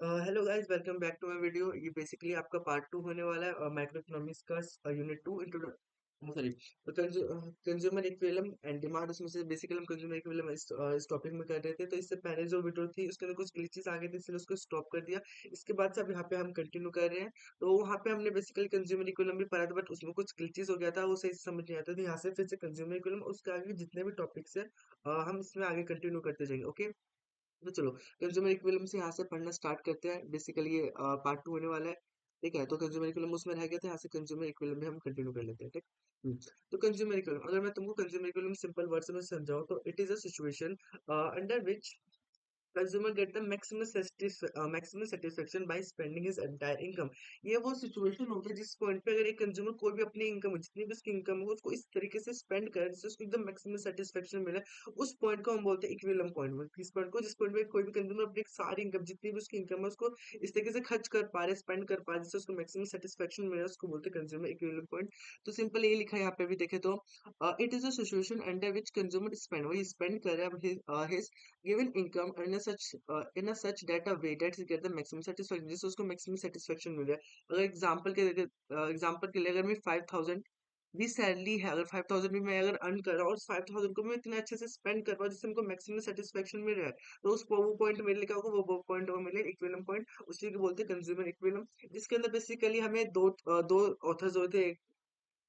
Hello guys, welcome back to my video. ये basically आपका part two होने वाला है माइक्रो इकोनॉमिक्स का unit two intro sorry consumer equilibrium and demand. उसमें से बेसिकली हम कंज्यूमर इक्विलिब्रियम इस टॉपिक में कर रहे थे। तो इससे पहले जो वीडियो थी उसके अंदर कुछ ग्लिचेस आ गए थे, इसलिए उसको स्टॉप कर दिया। इसके बाद से अब यहाँ पे हम कंटिन्यू कर रहे हैं। तो वहाँ पे हमने बेसिकली कंज्यूमर इक्विलिब्रियम भी पढ़ा था, बट उसमें कुछ ग्लिचेस हो गया था, वो सही से समझ नहीं आता था। यहाँ से फिर से कंज्यूमर इक्विलिब्रियम उसके आगे जितने भी टॉपिक्स है हम इसमें आगे कंटिन्यू करते जाएंगे। ओके, तो चलो कंज्यूमर इक्विलिब्रियम से यहाँ से पढ़ना स्टार्ट करते हैं। बेसिकली ये पार्ट टू होने वाला है। ठीक है, तो कंज्यूमर इक्विलिब्रियम उसमें रह गया था, यहाँ से कंज्यूमर इक्विलिब्रियम में हम कंटिन्यू कर लेते हैं। ठीक। तो कंज्यूमर इक्विलिब्रियम, अगर मैं तुमको कंज्यूमर इक्विलिब्रियम सिंपल वर्ड्स में समझाऊं तो it is a situation under which consumer get the maximum satisfaction by spending his entire income. ये वो सिचुएशन होगी जिस पॉइंट पे अगर एक कंज्यूमर कोई भी अपनी इनकम जितनी भी उसकी इनकम हो उसको इस तरीके से स्पेंड करे जिससे उसको एकदम मैक्सिमम सेटिस्फेक्शन मिले। उस पॉइंट को हम बोलते हैं इक्विलिब्रियम पॉइंट। किस पॉइंट को? जिस पॉइंट पे कोई भी कंज्यूमर अपनी सारी इनकम जितनी भी उसकी इनकम है उसको इस तरीके से खर्च कर पा रहे, स्पेंड कर पा रहे जिससे उसको मैक्सिमम सेटिस्फेक्शन मिले, उसको बोलते हैं कंज्यूमर इक्विलिब्रियम पॉइंट। तो सिंपल ये लिखा है यहाँ पे भी देखे तो it is a situation under which consumer spend, वही स्पेंड कर रहा है his given income in a such that a way that he get the maximum satisfaction, जिससे उसको maximum satisfaction मिल रहा है। अगर एग्जांपल के लिए अगर मैं 5000 भी सैलरी है, अगर 5000 भी मैं अगर अर्न कर रहा हूँ और 5000 को मैं इतने अच्छे से स्पेंड कर रहा हूँ जिससे हमको मैक्सिमम सेटिस्फेक्शन मिल रहा है, तो उस वो पॉइंट मेरे लिए क्या होगा, वो पॉइंट वो मेरे इक्विलिब्रियम पॉइंट, उसी को बोलते हैं कंज्यूमर इक्विलिब्रियम। जिसके अंदर बेसिकली हमें दो ऑथर्स होते हैं।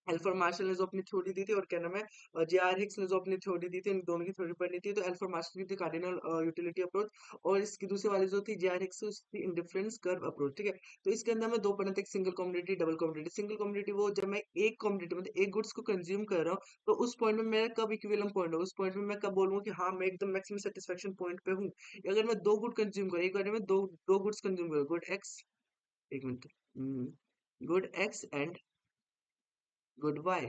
एल्फ्रेड मार्शल ने जो अपनी थ्योरी दी थी और क्या नाम है जे आर हिक्स ने जो अपनी थ्योरी दी थी, इन दोनों की थ्योरी पढ़नी थी। तो एल्फ्रेड मार्शल की थी कार्डिनल यूटिलिटी अप्रोच और इसकी दूसरी वाली जो थी जे आर हिक्स उसकी इंडिफरेंस कर्व अप्रोच। ठीक है, तो इसके अंदर हमें दो पढ़ने थे, single community, double community. Single community वो जब मैं एक कम्युनिटी मतलब एक गुड्स को कंज्यूम कर रहा हूँ तो उस पॉइंट में मेरा कब इक्विलिब्रियम पॉइंट होगा, उस पॉइंट में मैं कब बोलूंगा कि हाँ मैं एकदम मैक्सिमम सेटिस्फेक्शन पॉइंट पे हूँ। अगर मैं दो गुड कंज्यूम कर, एक बार में दो दो गुड्स कंज्यूम कर, गुड एक्स, एक मिनट, good X and good Y.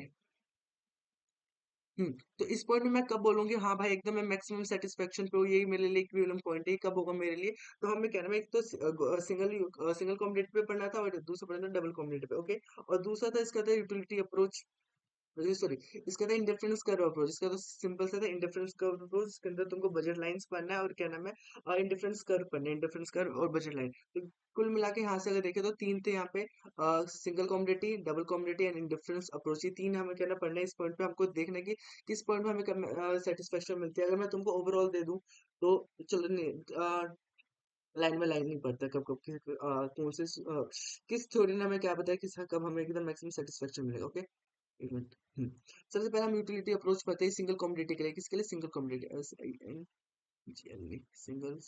तो इस पॉइंट में मैं कब बोलूंगी हाँ भाई एकदम मैं मैक्सिमम सेटिस्फेक्शन पे हूँ, यही मेरे लिए इक्विलिब्रियम पॉइंट है, ये कब होगा मेरे लिए? तो हमें कहना है एक तो सिंगल कॉम्बिनेट पे पढ़ना था और दूसरा पढ़ना था डबल कॉम्बिनेट पे। ओके, और दूसरा था इसका था यूटिलिटी अप्रोच, सॉरी, इसका था इंडिफरेंस कर्व अप्रोच। इसका तो सिंपल सा था इंडिफरेंस कर्व अप्रोच। इसके अंदर तुमको बजट लाइंस पढ़ना है और क्या नाम है इंडिफरेंस कर्व पढ़ना है, इंडिफरेंस कर्व और बजट लाइन। तो कुल मिला के यहाँ से अगर देखें तो तीन थे यहाँ पे, single commodity, double commodity and indifference approach. ये तीन हमें कहना पड़ना है इस पॉइंट पे, हमको देखना है कि किस पॉइंट में हमें सेटिस्फेक्शन मिलती है। अगर मैं तुमको ओवरऑल दे दूं तो चलो नहीं, लाइन में लाइन नहीं पड़ता कब कब कौन से किस थ्योरी ने हमें क्या बताया कि कब हमें एकदम मैक्सिमम सेटिस्फेक्शन मिलेगा। ओके, एक मिनट। सबसे पहले हम यूटिलिटी अप्रोच पढ़ते हैं सिंगल कम्युनिटी के लिए। किसके लिए? Single community, single.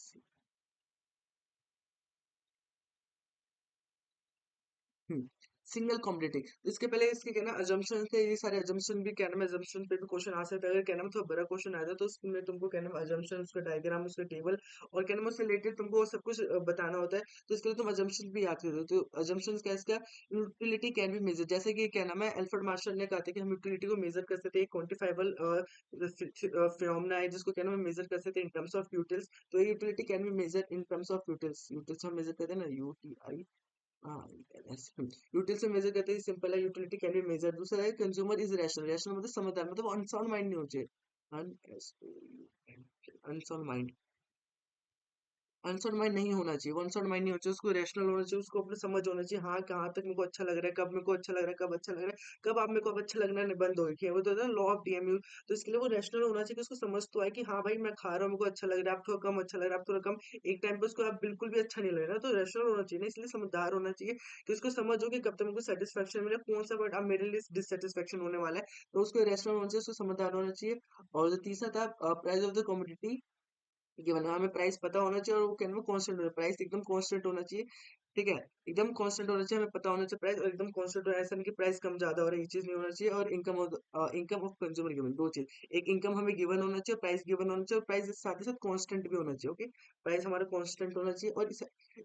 Single competitive, इसके पहले इसके क्या ना अजम्पशन थे, ये सारे अजम्पशन भी क्या नाम है, अजम्पशन पे भी क्वेश्चन आ सकता है। अगर क्या नाम थोड़ा बड़ा क्वेश्चन आया था तो उसमें तुमको क्या नाम अजम्पशन, उसका डायग्राम, उसका टेबल और क्या नाम उससे रिलेटेड तुमको वो सब कुछ बताना होता है। तो इसके लिए तुम अजम्पशन भी याद करते हो। तो अजम्पशन क्या है इसका? यूटिलिटी कैन बी मेजर, जैसे कि क्या नाम है अल्फ्रेड मार्शल ने कहा था कि हम यूटिलिटी को मेजर कर सकते हैं, क्वांटिफाइबल फिनोमेना है जिसको क्या नाम है मेजर कर सकते हैं इन टर्म्स ऑफ यूटिल्स। तो ये utility can be measure in terms of utils, utils हम मेजर करते हैं ना, यूटीआई। हाँ, यूटिल से मेजर करते हैं, सिंपल है, यूटिलिटी कैन बी मेजर। दूसरा है कंज्यूमर इज रैशनल, रैशनल मतलब समझदार, मतलब अनसाउंड माइंड नहीं होना चाहिए। अनसाउंड माइंड, अनसर्ड माइंड नहीं होना चाहिए, वन साइड माइंड नहीं होना चाहिए, उसको रैशनल होना चाहिए, उसको अपने समझ होना चाहिए हाँ कहाँ तक मेरे को अच्छा लग रहा है, कब मेरे को अच्छा लग रहा है, कब अच्छा लग रहा है, कब आप मेरे को अब अच्छा लगना नहीं बंद हो गई है, वो तो लॉ ऑफ डीएमयू। तो इसके लिए वो रैशनल होना चाहिए कि उसको समझ तो आए कि हाँ भाई मैं खा रहा हूँ, मेरे को अच्छा लग रहा है, आप थोड़ा कम अच्छा लग रहा है, आप थोड़ा कम। एक टाइम पे उसको आप बिल्कुल भी अच्छा नहीं लग रहा, तो रैशनल होना चाहिए ना, इसलिए समझदार होना चाहिए कि उसको समझ हो कि कब तक मेरे को सेटिस्फेक्शन मिले, कौन सा वर्ड अब मेरे लिए डिससेटिस्फेक्शन होने वाला है। तो उसको रैशनल होना चाहिए, उसको समझदार होना चाहिए। और जो तीसरा था प्राइस ऑफ द कमोडिटी, ये बना हमें प्राइस पता होना चाहिए और वो कहने में कांस्टेंट होना, प्राइस एकदम कांस्टेंट होना चाहिए। ठीक है, एकदम कांस्टेंट होना चाहिए, हमें पता होना चाहिए प्राइस, और एकदम कांस्टेंट होना, ऐसा नहीं कि प्राइस कम ज्यादा हो रहा है, ये चीज नहीं होना चाहिए। और इनकम ऑफ कंज्यूमर गिवन, दो चीज, एक इनकम हमें गिवन होना चाहिए, प्राइस गिवन होना चाहिए, और प्राइस साथ ही साथ कांस्टेंट भी होना चाहिए। ओके, प्राइस हमारा कांस्टेंट होना चाहिए और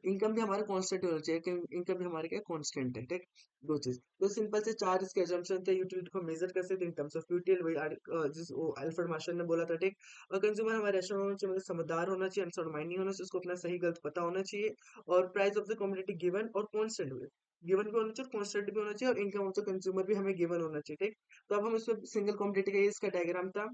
इनकम भी हमारा कांस्टेंट होना चाहिए, इनकम भी हमारे क्या कांस्टेंट है। ठीक, दो चीज। तो सिंपल से चार इसके assumption थे, यूटिलिटी को मेजर कर सकते इन टर्म्स ऑफ यूटिल, वही जिस वो अल्फ्रेड मार्शल ने बोला था। ठीक, और कंज्यूमर हमारे रेस्टोरेंट होना चाहिए, मतलब समझदार होना चाहिए, अनसर्ड माइंड नहीं होना चाहिए, उसको अपना सही गलत पता होना चाहिए। और price of the commodity given और कॉन्स्टेंट हुए, गिवन भी होना चाहिए, कॉन्स्टेंट भी होना चाहिए, और इनकम ऑफ द कंज्यूमर भी हमें गिवन होना चाहिए। ठीक, तो अब हम इसमें सिंगल कमोडिटी का ये इसका डायग्राम था।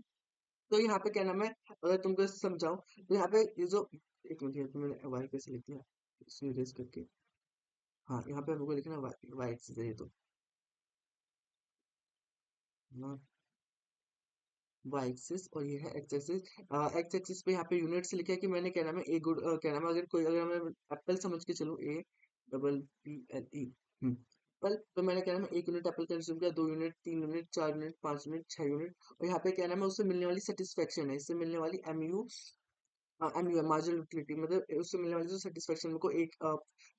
तो यहाँ पे क्या नाम है, अगर तुमको समझाऊं तो यहाँ पे ये जो, एक मिनट, ये तो मैंने वाई कैसे लिख दिया, इसमें रेस करके, हाँ यहाँ पे हमको लिखना वाई वाई एक्सिस है ये तो, हाँ वाई एक्सिस और ये है एक्स एक्सिस। एक्स एक्सिस पे यहाँ पे यूनिट से लिखा है कि मैंने क्या नाम है ए गुड, क्या नाम है, अगर कोई, अगर मैं एप्पल समझ के चलूँ, A double P L E Apple, तो मैंने क्या नाम है एक यूनिट एप्पल कंज्यूम किया, 2 unit, 3 unit, 4 unit, 5 unit, 6 unit, और यहाँ पे क्या नाम है उससे मिलने वाली सेटिस्फेक्शन है, इससे मिलने वाली M U, M marginal utility, मतलब उससे मिलने वाली जो सेटिस्फेक्शन, मेरे को एक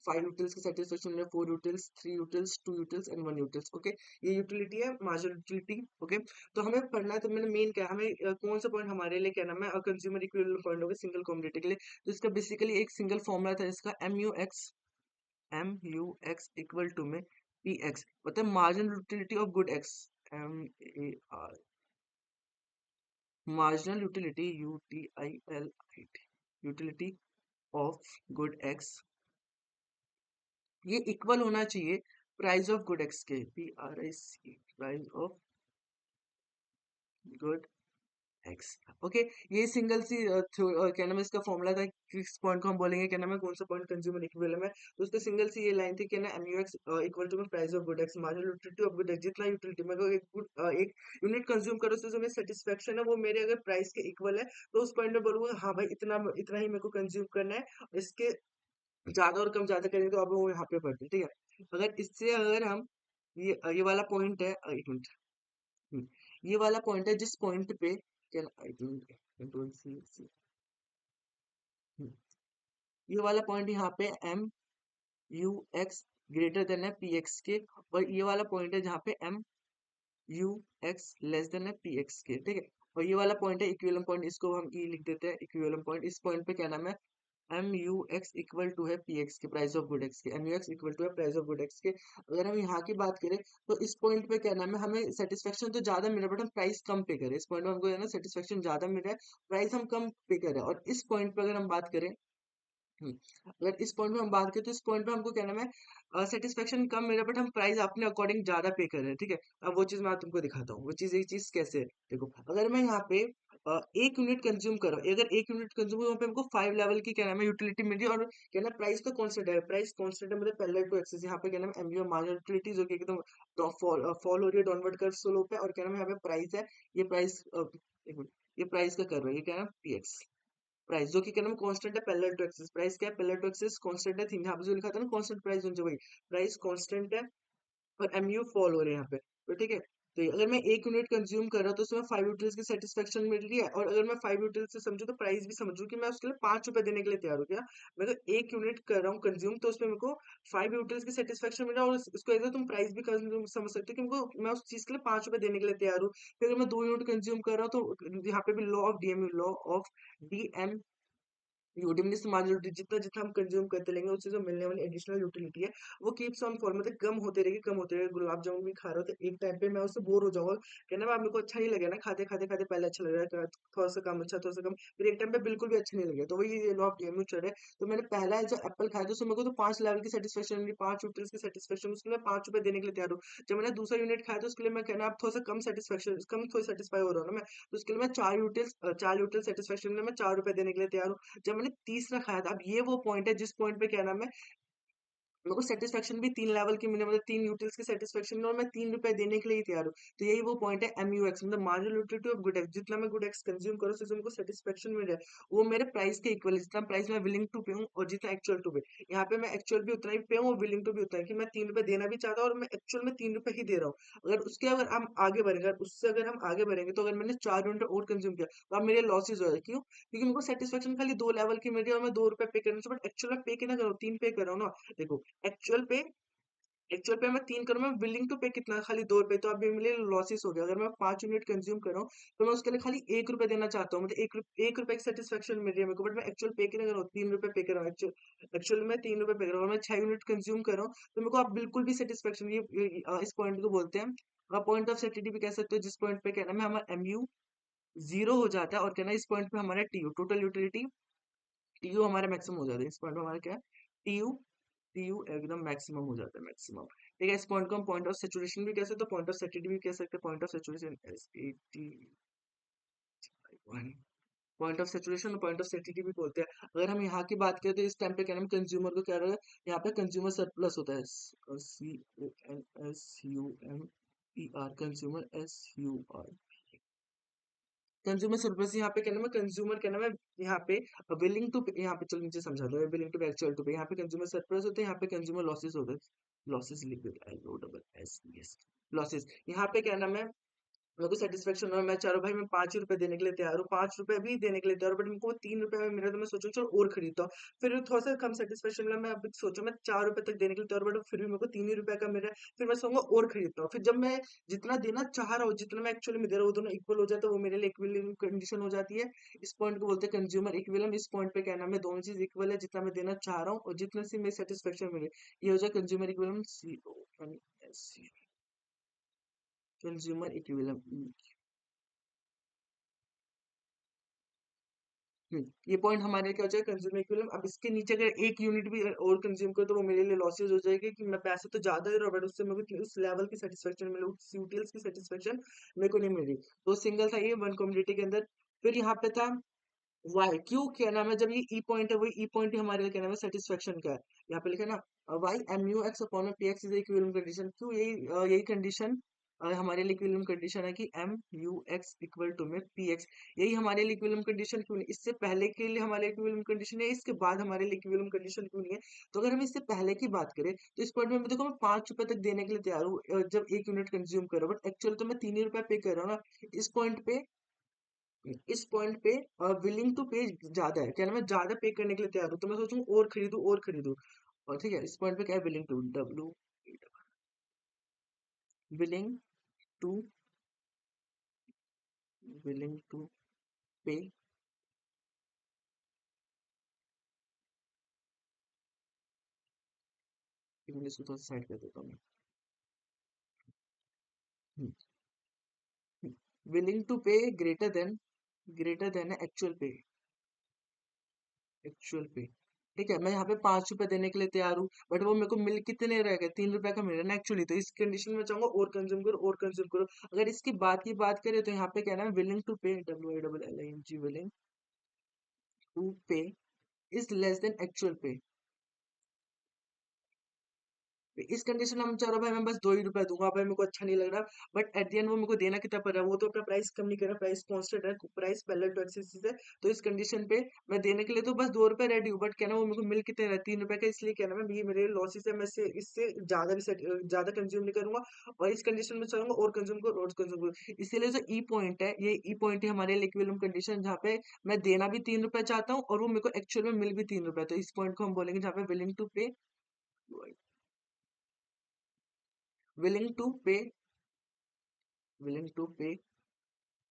5 यूटिल्स की सेटिस्फेक्शन मिले, 4 utils, 3 utils, 2 utils and 1 utils, okay. ये यूटिलिटी है, मार्जिनल यूटिलिटी, ओके। तो हमें पढ़ना है, तो मैंने मेन क्या है, हमें कौन सा पॉइंट हमारे लिए क्या नाम है कंज्यूमर इक्विवेलेंट पॉइंट होगा सिंगल कमोडिटी के लिए। तो इसका बेसिकली एक सिंगल फॉर्मूला था इसका, M U X equal to में पी एक्स, मतलब marginal utility of good X, MAR, marginal utility, UTILIT, utility of good X, ये इक्वल होना चाहिए प्राइस ऑफ गुड एक्स के, PRIC, price of good X, okay. ये single सी क्या नाम है इसका फॉर्मूला था, किस पॉइंट को हम बोलेंगे क्या नाम है कौन सा पॉइंट कंज्यूमर इक्विलिब्रियम है, तो उसका सिंगल सी ये लाइन थी कि ना MUX इक्वल टू में price of good x, marginal utility of good x, जितना यूटिलिटी मैं अगर एक यूनिट कंज्यूम करो उससे जो मेरी सेटिस्फेक्शन है वो मेरे अगर प्राइस के इक्वल है, तो उस पॉइंट में बोलूंगा हाँ भाई इतना इतना ही मेरे को कंज्यूम करना है, इसके ज्यादा और कम ज्यादा करेंगे तो अब वो यहाँ पे पड़ते, ठीक है। अगर इससे अगर हम ये वाला पॉइंट है, एक मिनट, हम्म, ये वाला पॉइंट है जिस पॉइंट पे क्या आई थिंक कंट्रोल सी, ये वाला पॉइंट यहाँ पे MUX ग्रेटर देन है PX के, और ये वाला पॉइंट है जहाँ पे MUX लेस देन है PX के, ठीक है। और ये वाला पॉइंट है इक्विलिब्रियम पॉइंट, इसको हम E लिख देते हैं इक्विलिब्रियम पॉइंट। इस पॉइंट पे क्या नाम है, MUX इक्वल टू है PX के, प्राइस ऑफ गुड एक्स के, MUX इक्वल टू है प्राइस ऑफ गुड एक्स के। अगर हम यहाँ की बात करें तो इस पॉइंट पे क्या नाम है हमें सेटिस्फेक्शन तो ज्यादा मिल रहा है बट हम प्राइस कम पे करें, इस पॉइंट में हमको है ना सेटिस्फेक्शन ज्यादा मिल रहा है, प्राइस हम कम पे कर रहे हैं। और इस पॉइंट पे अगर हम बात करें, अगर इस पॉइंट पे हम बात करें तो इस पॉइंट पे हमको क्या नाम है सेटिस्फेक्शन कम मिल रहा है बट हम प्राइस अपने अकॉर्डिंग ज्यादा पे कर रहे हैं, ठीक है। अब वो चीज मैं तुमको दिखाता हूँ, वो चीज एक चीज कैसे है, देखो अगर मैं यहाँ पे 1 यूनिट कंज्यूम कर रहा हूँ, अगर 1 यूनिट कंज्यूम वहाँ पे हमको 5 लेवल की क्या नाम है यूटिलिटी मिल रही है, और क्या नाम प्राइस का कॉन्स्टेंट है, प्राइस कॉन्स्टेंट है मतलब पैरेलल टू एक्सिस, यहाँ पे क्या नाम है एमयू मार्जिनल यूटिलिटी जो कि एकदम फॉल हो रही है डाउनवर्ड कर्व स्लोप पे, और क्या नाम है यहाँ पे प्राइस है, ये प्राइस एक मिनट, ये प्राइस का कर्व है, ये क्या नाम PX प्राइस, जो कि क्या नाम कांस्टेंट है पैरेलल टू एक्सिस, प्राइस क्या है पैरेलल टू एक्सिस कांस्टेंट है, यहाँ पे जो लिखा था ना कांस्टेंट प्राइस जो वही प्राइस कांस्टेंट है, और MU फॉल हो रहे हैं यहाँ पे, तो ठीक है। तो अगर मैं 1 यूनिट कंज्यूम कर रहा हूँ तो उसमें 5 यूटिल्स की सेटिस्फेक्शन मिल रही है, और अगर मैं 5 यूटिल्स से समझू तो प्राइस भी समझू कि मैं उसके लिए 5 रुपए देने के लिए तैयार हूँ, क्या मैं अगर 1 यूनिट कर रहा हूँ कंज्यूम तो उसमें मेरे को 5 यूटिल्स की सेटिस्फेक्शन मिल रहा है, और उसको एज तुम प्राइस भी कंज्यूम समझ सकते हो कि मेरे मैं उस चीज के लिए 5 रुपए देने के लिए तैयार हूँ। फिर अगर मैं 2 यूनिट कंज्यूम कर रहा हूँ तो यहाँ पे भी law of DMU, law of DMU utility marginal utility, जितना जितना हम कंज्यूम करते रहेंगे उससे जो मिलने वाली एडिशनल यूटिलिटी है वो कीप्स ऑन फॉल, मतलब कम होते रहेगी कम होते रहेगी। गुलाब जामुन भी खा रहे हो तो एक टाइम पे मैं उससे बोर हो जाऊंगा, कहना मेरे को अच्छा नहीं लगेगा ना, खाते खाते खाते पहले अच्छा लग रहा है, थोड़ा सा कम अच्छा, थोड़ा सा कम, फिर एक टाइम पे बिल्कुल भी अच्छा नहीं लगेगा, तो वही लॉ ऑफ डीएमयू चल रहा है। तो मैंने पहला जो एप्पल खाया तो उसमें मेरे को तो 5 लेवल की सेटिस्फेक्शन मिली, 5 यूटिल्स की सेटिस्फेक्शन, उसके लिए 5 रुपए देने के लिए तैयार हूँ। जब मैंने दूसरा यूनिट खाया तो उसके लिए मैं कहना अब थोड़ा सा कम सेटिस्फेक्शन, कम थोड़ी सेटिस्फाई हो रहा हूँ ना मैं, तो उसके लिए मैं 4 यूटिल सेटिस्फेक्शन में मैं 4 रुपए देने के लिए तैयार हूँ। जब मैंने तीसरा खाया था, अब ये वो पॉइंट है जिस पॉइंट पे क्या नाम है मेरे को सेटिस्फेक्शन भी 3 लेवल की मिली, मतलब 3 यूटिल्स की सेटिस्फेक्शन में, और मैं 3 रुपए देने के लिए ही तैयार हूँ। तो यही वो पॉइंट है MUX, मतलब marginal utility of good x, जितना मैं गुड एक्स कंज्यूम करूँ उससे मेरे को सेटिस्फेक्शन मिल रहा है वो मेरे प्राइस के इक्वल है, जितना प्राइस मैं विलिंग टू पे हूँ और जितना एक्चुअल टू पे, यहाँ पे मैं एक्चुअल भी उतना ही पे हूँ और विलिंग टू भी उतना है कि मैं 3 रुपए देना भी चाहता हूँ और मैं एक्चुअल में 3 रुपए ही दे रहा हूँ। अगर हम आगे बढ़ेंगे, उससे अगर हम आगे बढ़ेंगे तो अगर मैंने 4 यूनिट और कंज्यूम किया तो अब मेरे लॉसेज हो जाए, क्यों, क्योंकि मेरे को सेटिस्फेक्शन खाली 2 लेवल की मिल रही है और मैं 2 रुपए पे करना चाहिए, बट एक्चुअल में पे कितना कर रहा हूँ, 3 पे कर रहा हूँ ना। देखो एक्चुअल पे मैं 3 करूँ, मैं विलिंग टू पे कितना खाली 2 रुपए, तो अभी मेरे लॉसेस हो गया। अगर मैं 5 यूनिट कंज्यूम कर रहा हूँ तो मैं उसके लिए खाली 1 रुपए देना चाहता हूँ, मतलब एक रुपए की सेटिस्फेक्शन मिल रही है मेरे को, बट मैं एक्चुअल पे कितना कर रहा हूँ, 3 रुपए पे कर रहा हूँ, एक्चुअल में 3 रुपए पे कर रहा हूँ, और मैं 6 यूनिट कंज्यूम कर रहा हूँ तो मेरे को आप बिल्कुल भी सेटिस्फेक्शन, इस पॉइंट को बोलते हैं पॉइंट ऑफ सेटिटी भी कह सकते हो, जिस पॉइंट पे कहना है हमारा MU जीरो हो जाता है, और कहना है इस पॉइंट पे हमारा TU टोटल यूटिलिटी, TU हमारा मैक्सिमम हो जाता है, इस पॉइंट पे हमारा क्या है TU, TU एकदम मैक्सिमम हो जाता है, मैक्सिमम, ठीक है। इस पॉइंट को हम पॉइंट ऑफ सेचुरेशन भी कह सकते हैं, पॉइंट ऑफ सेटिटी भी कह सकते हैं, point of saturation SAT point of saturation और पॉइंट ऑफ सेटिलिटी भी बोलते हैं। अगर हम यहाँ की बात करें तो इस टाइम पे क्या नाम कंज्यूमर को क्या रहेगा, यहाँ पे कंज्यूमर सरप्लस होता है, CONSUMER, consumer SUR, consumer surplus. यहाँ पे क्या नाम है, कंज्यूमर क्या नाम है, यहाँ पे विलिंग टू, यहाँ पे चलो नीचे समझा दो, विलिंग टू एक्चुअल टू पे, यहाँ पे कंज्यूमर सरप्लस होते हैं, यहाँ पे कंज्यूमर लॉसेस होते हैं, लॉसेस लिख देता है LOSSES, लॉसेस। यहाँ पे क्या नाम है, मेरे को सेटिस्फेक्शन हो, मैं चारों भाई मैं 5 रुपए देने के लिए तैयार हूँ, 5 रुपए भी देने के लिए तैयार हूँ, बट मेरे को 3 रुपए में मिला तो मैं सोचूं चलो और खरीदता हूँ। फिर थोड़ा सा कम सेटिस्फेक्शन मिला, मैं अभी सोचो मैं 4 रुपए तक देने के लिए तैयार हूँ, बट फिर भी मेरे को 3 ही रुपए का मिल रहा है, फिर मैं सोचूंगा और खरीदता हूँ। फिर जब मैं जितना देना चाह रहा हूँ, जितना मैं एक्चुअली में दे रहा हूँ, वो दोनों इक्वल हो जाता है, वो मेरे लिए इक्विलिब्रियम कंडीशन हो जाती है। इस पॉइंट को बोलते हैं कंज्यूमर इक्विलिब्रियम। इस पॉइंट पे क्या नाम है, दोनों चीज इक्वल है, जितना मैं देना चाह रहा हूँ और जितना से मेरी सेटिस्फेक्शन मिले, ये हो जाए consumer equilibrium, CONS, consumer equilibrium. ये पॉइंट हमारे क्या हो जाएगा, कंज्यूमर इक्विलिब्रियम। अब इसके नीचे अगर एक यूनिट भी और कंज्यूम करो तो वो मेरे लिए लॉसेस हो जाएगी, कि मैं पैसे तो ज्यादा दे रहा हूँ बट उससे मेरे को उस लेवल की सेटिस्फेक्शन मिले, उस यूटिल्स की सेटिस्फेक्शन मेरे को नहीं मिल रही। तो सिंगल था ये वन कम्युनिटी के अंदर। फिर यहाँ पे था वाई, क्यों क्या नाम है, जब ये ई पॉइंट है, वही ई पॉइंट ही हमारे लिए क्या नाम है, सेटिस्फेक्शन का है। यहाँ पे लिखा है ना, why MUX upon PX is equilibrium condition, क्यों यही कंडीशन हमारे लिए इक्विलिब्रियम कंडीशन है, कि MUX इक्वल टू में PX, यही हमारे लिए इक्विलिब्रियम कंडीशन क्यों नहीं, इससे पहले के लिए हमारे इक्विलिब्रियम कंडीशन है, इसके बाद हमारे लिए इक्विलिब्रियम कंडीशन क्यों नहीं है। तो अगर हम इससे पहले की बात करें तो इस पॉइंट में देखो मैं 5 रुपए तक देने के लिए तैयार हूँ, जब एक यूनिट कंज्यूम कर रहा हूँ, बट एक्चुअल तो मैं 3 ही रुपए पे कर रहा हूँ ना। इस पॉइंट पे, इस पॉइंट पे विलिंग टू पे ज्यादा है, क्या नाम है, ज्यादा पे करने के लिए तैयार हूँ, तो मैं सोचूं और खरीदूं और खरीदूं। और ठीक है, इस पॉइंट पे क्या है, willing to, W, willing to, willing to pay, English को थोड़ा साइड कर देता हूँ मैं, willing to pay greater than actual pay, actual pay. ठीक है, मैं यहाँ पे 5 रुपए देने के लिए तैयार हूँ, बट वो मेरे को मिल कितने रहेगा, 3 रुपए का मिल रहा है ना एक्चुअली, तो इस कंडीशन में चाहूंगा और कंज्यूम करो और कंज्यूम करो। अगर इसकी बात करें तो यहाँ पे क्या ना, विलिंग टू पे, WILLING, विलिंग टू पे इज लेस देन एक्चुअल पे। इस कंडीशन में हम चाह रहा भाई मैं बस 2 ही रुपए दूंगा भाई, मेरे को अच्छा नहीं लग रहा, बट एट द एंड वो मेरे को देना कितना पड़ रहा है, वो तो अपना प्राइस कम नहीं कर रहा, प्राइस कांस्टेंट है, प्राइस पैरेलल टू एक्सिस है। तो इस कंडीशन पे मैं देने के लिए तो बस 2 रुपए रेडी हूँ, बट क्या ना वो मेरे को मिल कितने रहा है, 3 रुपए का, इसलिए क्या ना मैं, ये मेरे लॉसेस है, मैं इससे ज्यादा भी ज्यादा कंज्यूम नहीं करूंगा, और इस कंडीशन में चाहूंगा और कंज्यूम करो और कंज्यूम करो। इसीलिए जो ई पॉइंट है, ये ई पॉइंट है हमारे लिए इक्विलिब्रियम कंडीशन, जहाँ पे मैं देना भी 3 रुपए चाहता हूँ और वो मेरे को एक्चुअल में मिल भी 3 रुपए, तो इस पॉइंट को हम बोलेंगे जहाँ पे विलिंग टू पे, विलिंग टू पे, विलिंग टू पे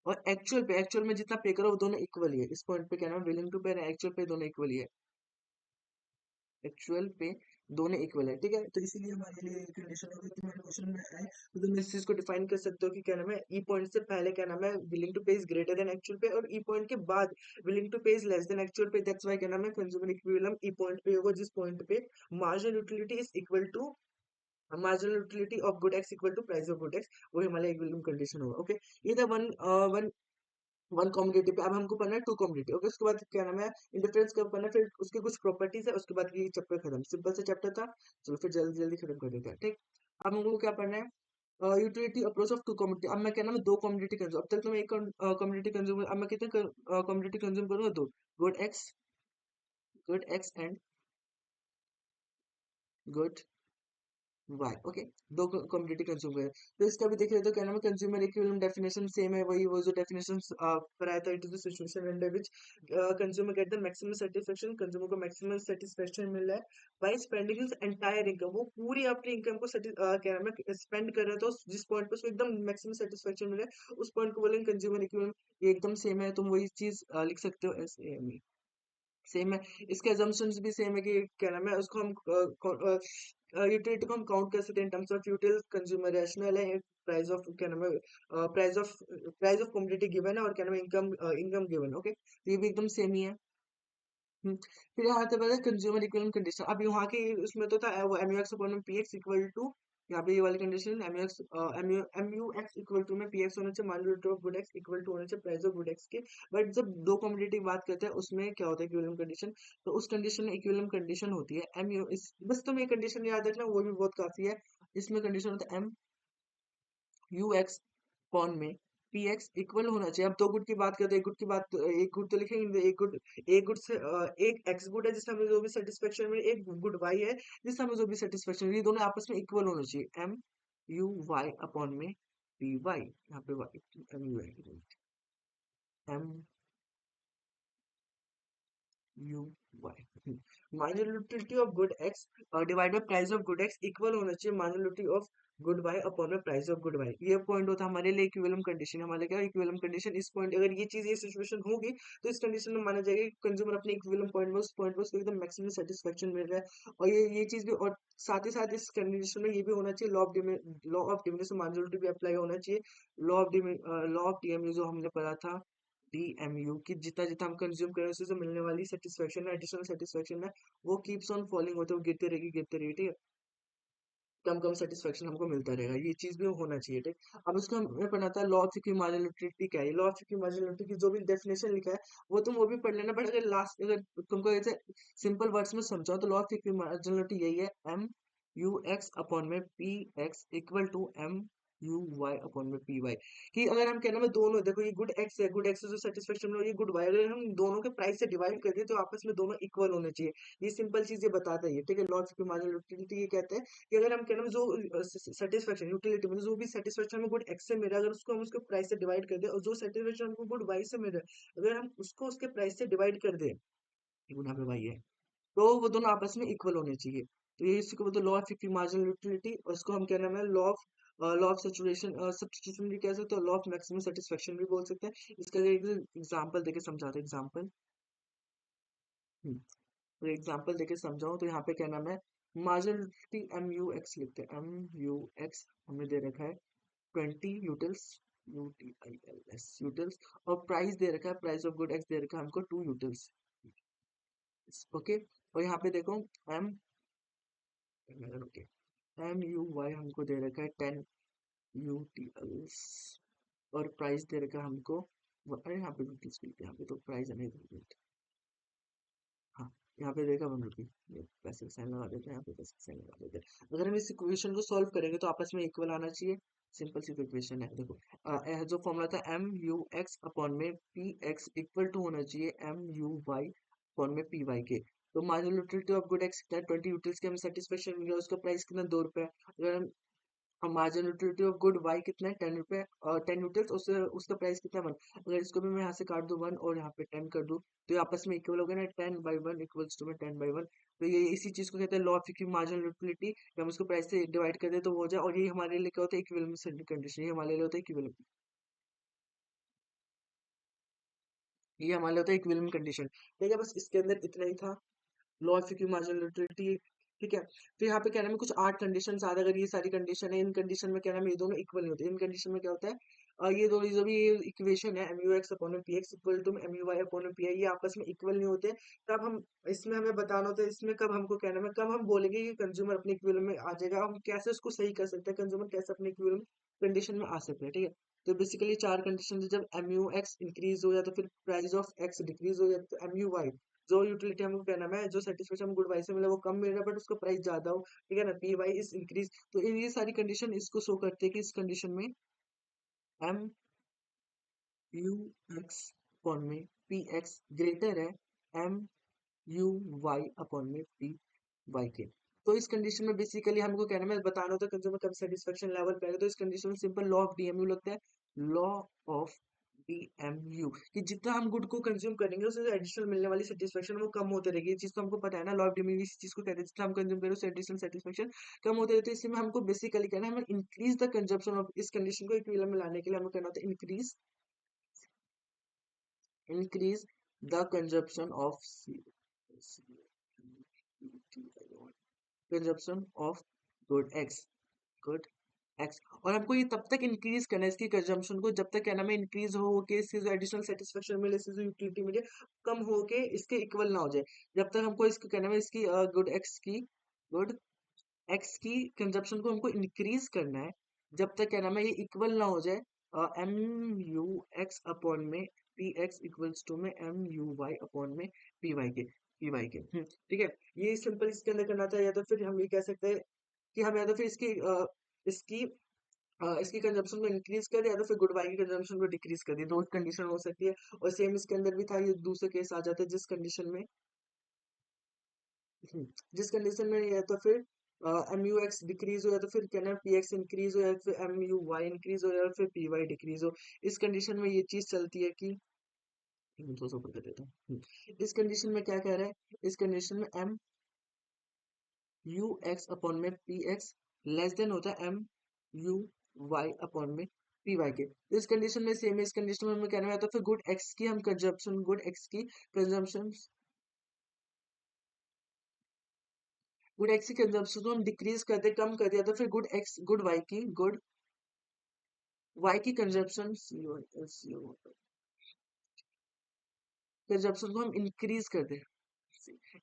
और एक्चुअल में जितना पे करो वो दोनों इक्वल ही है। इस पॉइंट पे क्या नाम है, विलिंग टू पे और एक्चुअल पे दोनों इक्वल ही है, एक्चुअल पे दोनों इक्वल है। ठीक है, तो इसीलिए हमारे लिए कंडीशन होगी, तुम्हारे क्वेश्चन में आए तो तुम इस चीज को डिफाइन कर सकते हो कि क्या नाम है, ई पॉइंट से पहले क्या नाम है, विलिंग टू पे इज ग्रेटर देन एक्चुअल पे, और ई पॉइंट के बाद विलिंग टू पे इज लेस देन एक्चुअल पे, दैट्स व्हाई क्या नाम है, कंज्यूमर इक्विलिब्रियम ई पॉइंट पे होगा, जिस पॉइंट पे marginal utility is equal to, marginal utility of good X equal to price of good X, वही हमारा इक्विलिब्रियम कंडीशन होगा। ओके, ये था वन वन कॉम्पिटिटिव पे। अब हमको पढ़ना है टू कॉम्पिटिटिव। ओके, उसके बाद क्या नाम है, इंटरफेरेंस कब पढ़ना है, फिर उसके कुछ प्रॉपर्टीज है, उसके बाद ये चैप्टर खत्म, सिंपल सा चैप्टर था। चलो फिर जल्दी जल्दी खत्म कर देते हैं, ठीक। अब हमको क्या पढ़ना है, utility approach of two commodity. अब मैं क्या नाम है, दो कम्युनिटी कंज्यूम, अब तक तो मैं एक कम्युनिटी कंज्यूम, अब मैं कितने कम्युनिटी कंज्यूम करूंगा, दो, good X, good X and good Y. Okay, दो कम्युनिटी कंज्यूम करें। तो इसका भी देख रहे तो क्या नाम है, कंज्यूमर इक्विलिब्रियम डेफिनेशन सेम है, वही वो जो डेफिनेशन पढ़ाया था, it is the situation under which consumer get the maximum satisfaction, consumer को मैक्सिमम सेटिस्फेक्शन मिल रहा है by spending his entire income, वो पूरी अपनी इनकम को क्या नाम है स्पेंड कर रहा था, जिस पॉइंट पे उसको एकदम मैक्सिमम सेटिस्फेक्शन मिल रहा है, उस पॉइंट को बोलेंगे कंज्यूमर इक्विलिब्रियम। ये एकदम सेम है, तुम वही चीज लिख सकते हो, SAME सेम है। इसके assumptions भी सेम है, कि क्या नाम है उसको हम यूटिलिटी को हम काउंट कर सकते हैं इन टर्म्स ऑफ यूटिल, कंज्यूमर रैशनल है, प्राइस ऑफ क्या नाम है, प्राइस ऑफ कमोडिटी गिवन है, और क्या नाम है इनकम, इनकम गिवन। ओके, तो ये भी एकदम सेम ही है। फिर यहाँ पे पता है कंज्यूमर इक्विलिब्रियम कंडीशन, अब यहाँ के उसमें तो था वो MUX upon PX equal to यहाँ पे ये वाली condition M U X equal to में पी एक्स होना चाहिए, minority of good X equal to होना चाहिए प्राइस ऑफ गुड एक्स के। बट जब दो कमोडिटी की बात करते हैं उसमें क्या होता है इक्विलिब्रियम कंडीशन, तो उस कंडीशन में इक्विलिब्रियम कंडीशन होती है एम यू इस, बस तुम ये कंडीशन याद रखना वो भी बहुत काफी है। इसमें कंडीशन होता है एम यू एक्स पॉन में पी एक्स इक्वल होना चाहिए। अब दो गुड की बात करते हैं, एक गुड की बात, एक गुड तो लिखेंगे, एक गुड से एक एक्स गुड है जिससे हमें जो भी सेटिस्फेक्शन मिले, एक गुड वाई है जिससे हमें जो भी सेटिस्फेक्शन मिले, ये दोनों आपस में इक्वल होना चाहिए। एम यू वाई अपॉन में पी वाई, यहाँ पे Y M U Y, M U Y, minority of good X divide by price of good X equal होना चाहिए minority of good Y upon में प्राइस ऑफ गुड वाई। ये point होता है हमारे लिए इक्विलिब्रियम कंडीशन, हमारे क्या इक्विलिब्रियम कंडीशन। इस पॉइंट अगर ये चीज ये सिचुएशन होगी तो इस कंडीशन में माना जाएगा कि कंज्यूमर अपने इक्विलिब्रियम पॉइंट में उस पॉइंट पर उसको एकदम मैक्सिमम सेटिस्फेक्शन मिल रहा है। और ये चीज भी, और साथ ही साथ इस कंडीशन में ये भी होना चाहिए लॉ ऑफ डिमिनिशन माइनॉरिटी भी अप्लाई होना चाहिए। लॉ ऑफ डीएमयू जो हमने पढ़ा था, डीएमयू की जितना जितना हम कंज्यूम करें उससे जो मिलने वाली सेटिस्फेक्शन है, एडिशनल सेटिस्फेक्शन है, वो कीप्स ऑन फॉलिंग होते, वो गिरते रहेगी, ठीक है। कम कम सेटिस्फेक्शन हमको मिलता रहेगा, ये चीज भी होना चाहिए, ठीक। अब उसको हमें पढ़ना था लॉ ऑफ इक्विमार्जिनलिटी क्या है। लॉ ऑफ इक्विमार्जिनलिटी की जो भी डेफिनेशन लिखा है वो तुम वो भी पढ़ लेना, बट अगर लास्ट अगर तुमको ऐसे सिंपल वर्ड्स में समझाओ तो लॉ ऑफ इक्विमार्जिनलिटी यही है, एम यू एक्स अपॉन में P X equal to M U Y upon में पी वाई। कि अगर हम कहना में दोनों, देखो ये गुड एक्स है, गुड एक्स से जो सेटिस्फेक्शन मिला, ये गुड वाई, अगर हम दोनों के प्राइस से डिवाइड कर दिए तो आपस में दोनों इक्वल होने चाहिए। ये सिंपल चीज ये बताता है, ठीक है। लॉ ऑफ इक्विमार्जिनलिटी ये कहते हैं कि अगर हम कहना जो सेटिस्फेक्शन यूटिलिटी मतलब जो भी सेटिस्फेक्शन हमें गुड एक्स से मिल रहा है, अगर उसको हम उसके प्राइस से डिवाइड कर दे, और जो सेटिस्फेक्शन हमको गुड वाई से मिल रहा है अगर हम उसको उसके प्राइस से डिवाइड कर दे, गुना पे वाई है, तो वो दोनों आपस में इक्वल होने चाहिए। तो ये इसको बोलते हैं लॉ ऑफ मार्जिनल यूटिलिटी, और इसको हम क्या नाम है, लॉ ऑफ सैचुरेशन सब्स्टिट्यूशन भी कह सकते हो, लॉ ऑफ मैक्सिमम सेटिस्फेक्शन भी बोल सकते हैं। इसका एक एग्जांपल देके समझाते हैं, एग्जांपल। तो एग्जांपल देके समझाऊं तो यहाँ पे क्या नाम है, मार्जिनलिटी एम यू एक्स लिखते हैं, एम यू एक्स हमें दे रखा है 20 यूटिल्स, यूटिल्स, और प्राइस दे रखा है, प्राइस ऑफ गुड एक्स दे रखा है हमको 2 यूटिल्स, ओके। और यहाँ पे देखो M okay M U Y हमको दे रखा है 10 यूटिल्स, और प्राइस दे रखा है हमको अरे यहाँ पे यूटिल्स भी, यहाँ पे तो प्राइस है नहीं, हाँ यहाँ पे देखा 1 रुपी, ये पैसे का साइन लगा देते हैं, यहाँ पे पैसे का साइन लगा देते हैं। अगर हम इस इक्वेशन को सॉल्व करेंगे तो आपस में इक्वल आना चाहिए। सिंपल सी इक्वेशन है, देखो जो फॉर्मूला था एम यू एक्स अपॉन में पी एक्स इक्वल टू होना चाहिए एम यू वाई अपॉन में पी वाई के। तो marginal utility of good x कितना है, 20 यूटिल्स के हमें सेटिस्फेक्शन मिल गया, उसका प्राइस कितना, 2 रुपए। अगर हम marginal utility of good Y कितना है, 10 रुपए, और 10 यूटिल्स, उससे उसका प्राइस कितना, 1। अगर इसको भी मैं यहाँ से काट दूं 1 और यहाँ पे 10 कर दूं तो ये आपस में इक्वल हो गया ना, 10/1 इक्वल्स टू में 10/1। तो ये इसी चीज को कहते हैं लॉ ऑफ मार्जिनल यूटिलिटी, हम उसको प्राइस से डिवाइड कर दे तो वो हो जाए। और ये हमारे लिए क्या होता है, इक्विलिब्रियम कंडीशन, ये हमारे लिए होता है इक्विलिब्रियम, ये हमारे लिए होता है इक्विलिब्रियम कंडीशन, ठीक है। बस इसके अंदर इतना ही था, लॉ ऑफ मार्जिनलिटी, ठीक है। तो यहाँ पे क्या नाम है, कुछ 8 कंडीशन आ रहा है। अगर ये सारी कंडीशन है, इन कंडीशन में क्या नाम है, ये दोनों इक्वल नहीं होते। इन कंडीशन में क्या होता है, ये दोनों जो भी इक्वेशन है, M U X upon P X equal to M U Y upon P I, ये आपस में इक्वल नहीं होते। तब हम इसमें हमें बताना होता है, इसमें कब हमको क्या नाम है, कब हम बोलेंगे कि कंज्यूमर अपने इक्विलिब्रियम में आ जाएगा, हम कैसे उसको सही कर सकते हैं, कंज्यूमर कैसे अपने इक्विलिब्रियम कंडीशन में आ सकते हैं, ठीक है। तो बेसिकली 4 कंडीशन, जब एम यू एक्स इंक्रीज हो जाए तो फिर प्राइस ऑफ एक्स डिक्रीज हो जाए, तो एम यू वाई जो यूटिलिटी हमको क्या नाम है, जो सेटिस्फेक्शन हमको गुड वाई से मिला वो कम मिल रहा है बट उसका प्राइस ज्यादा हो, ठीक है ना, पी वाई इज इंक्रीज। तो ये सारी कंडीशन इसको शो करती है कि इस कंडीशन में एम यू एक्स अपॉन में पी एक्स ग्रेटर है एम यू वाई अपॉन में पी वाई के। तो इस कंडीशन में बेसिकली हमको क्या नाम है, बताना होता है कंज्यूमर कब सेटिस्फेक्शन लेवल पे आएगा। तो इस कंडीशन में सिंपल लॉ ऑफ डीएमयू लगता है, लॉ ऑफ डीएमयू, कि जितना हम गुड को कंज्यूम करेंगे उससे एडिशनल मिलने वाली सेटिस्फेक्शन वो कम होते रहेगी। ये चीज तो हमको पता है ना, लॉ ऑफ डीएमयू इस चीज को कहते हैं, जितना हम कंज्यूम करें उससे एडिशनल सेटिस्फेक्शन कम होते रहते हैं। इसमें हमको बेसिकली कहना है, हमें इंक्रीज द कंजप्शन ऑफ, इस कंडीशन को इक्विलिब्रियम में लाने के लिए हमें करना होता है increase the consumption of consumption of good x, good x। और हमको ये तब तक इंक्रीज करना है इसकी कंजम्पशन को, जब तक क्या नाम है इंक्रीज हो के इससे जो एडिशनल सेटिस्फेक्शन मिले, इससे जो यूटिलिटी मिले कम हो के इसके इक्वल ना हो जाए। जब तक हमको इसको क्या नाम है, इसकी गुड एक्स की गुड एक्स की कंजप्शन को हमको इंक्रीज करना है जब तक क्या नाम है ये इक्वल ना हो जाए एम यू एक्स अपॉन में पी एक्स इक्वल्स टू में एम यू वाई अपॉन में पी वाई के ठीक है। ये सिंपल इसके अंदर करना था, या तो फिर हम ये कह सकते हैं कि हम या तो फिर इसकी इसकी कंजम्पशन को इंक्रीज कर दिया, या तो फिर गुड बाई की कंजम्पशन को डिक्रीज कर दिया, दो कंडीशन हो सकती है। और सेम इसके अंदर भी था, ये दूसरे केस आ जाता है जिस कंडीशन में या तो फिर एम यू एक्स डिक्रीज हो, या तो फिर क्या नाम पी एक्स इंक्रीज हो, या फिर एम यू वाई इंक्रीज हो, या फिर पी वाई डिक्रीज हो। इस कंडीशन में ये चीज चलती है कि मैं थोड़ा सा ऊपर कर देता हूँ। इस कंडीशन में क्या कह रहा है, इस कंडीशन में एम यू एक्स अपॉन में पी एक्स लेस देन होता है एम यू वाई अपॉन में पी वाई के। तो इस कंडीशन में सेम है, इस कंडीशन में हमें कहना है तो फिर गुड एक्स की कंजम्पशन गुड एक्स की कंजम्पशन को हम डिक्रीज कर दे, कम कर दिया, तो फिर गुड वाई की कंजम्पशन कंजम्पशन को हम इंक्रीज कर दे,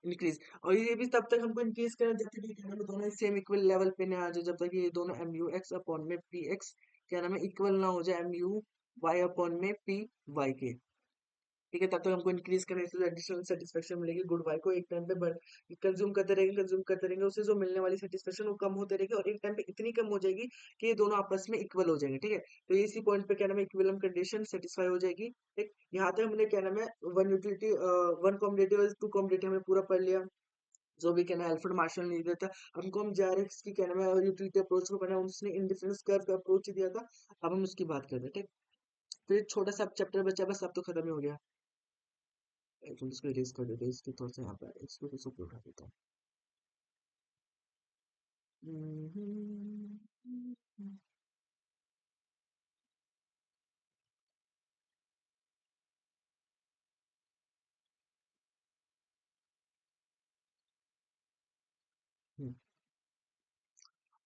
इंक्रीज। और ये भी तब तक हमको इंक्रीज करना जब तक ये क्या नाम है दोनों सेम इक्वल लेवल पे ना आ जाए, जब तक ये दोनों एम यू एक्स अपॉन में पी एक्स क्या नाम है इक्वल ना हो जाए एम यू वाई अपॉन में पी वाई के। ठीक है, तब तक हमको इंक्रीज करने से एडिशनल सेटिस्फेक्शन मिलेगी। गुड वाई को एक टाइम पे कंज्यूम करते रहेंगे, उससे जो मिलने वाली सेटिस्फेक्शन वो कम होते रहेगी, और एक टाइम पे इतनी कम हो जाएगी कि ये दोनों आपस में इक्वल हो जाएंगे। ठीक है, तो इसी पॉइंट पे क्या नाम है इक्विलिब्रियम कंडीशन सेटिस्फाई हो जाएगी। ठीक, यहाँ तक हमने क्या नाम है वन कॉम्बिनेटिव टू कॉम्बिनेटिव हमने पूरा पढ़ लिया। जो भी कहना है अल्फ्रेड मार्शल ने दिया था हमको, हम JRX की कहना है यूटिलिटी अप्रोच को पढ़ना है, उसने इंडिफरेंस कर्व का अप्रोच ही दिया था। अब हम उसकी बात करते हैं। ठीक, तो ये छोटा सा चैप्टर बचा, बस अब तो खत्म ही हो गया। तो इसको इरेज कर देते हैं, इसके थोड़ा सा यहाँ पे इसको तो सब उठा देता हूँ। हम्म,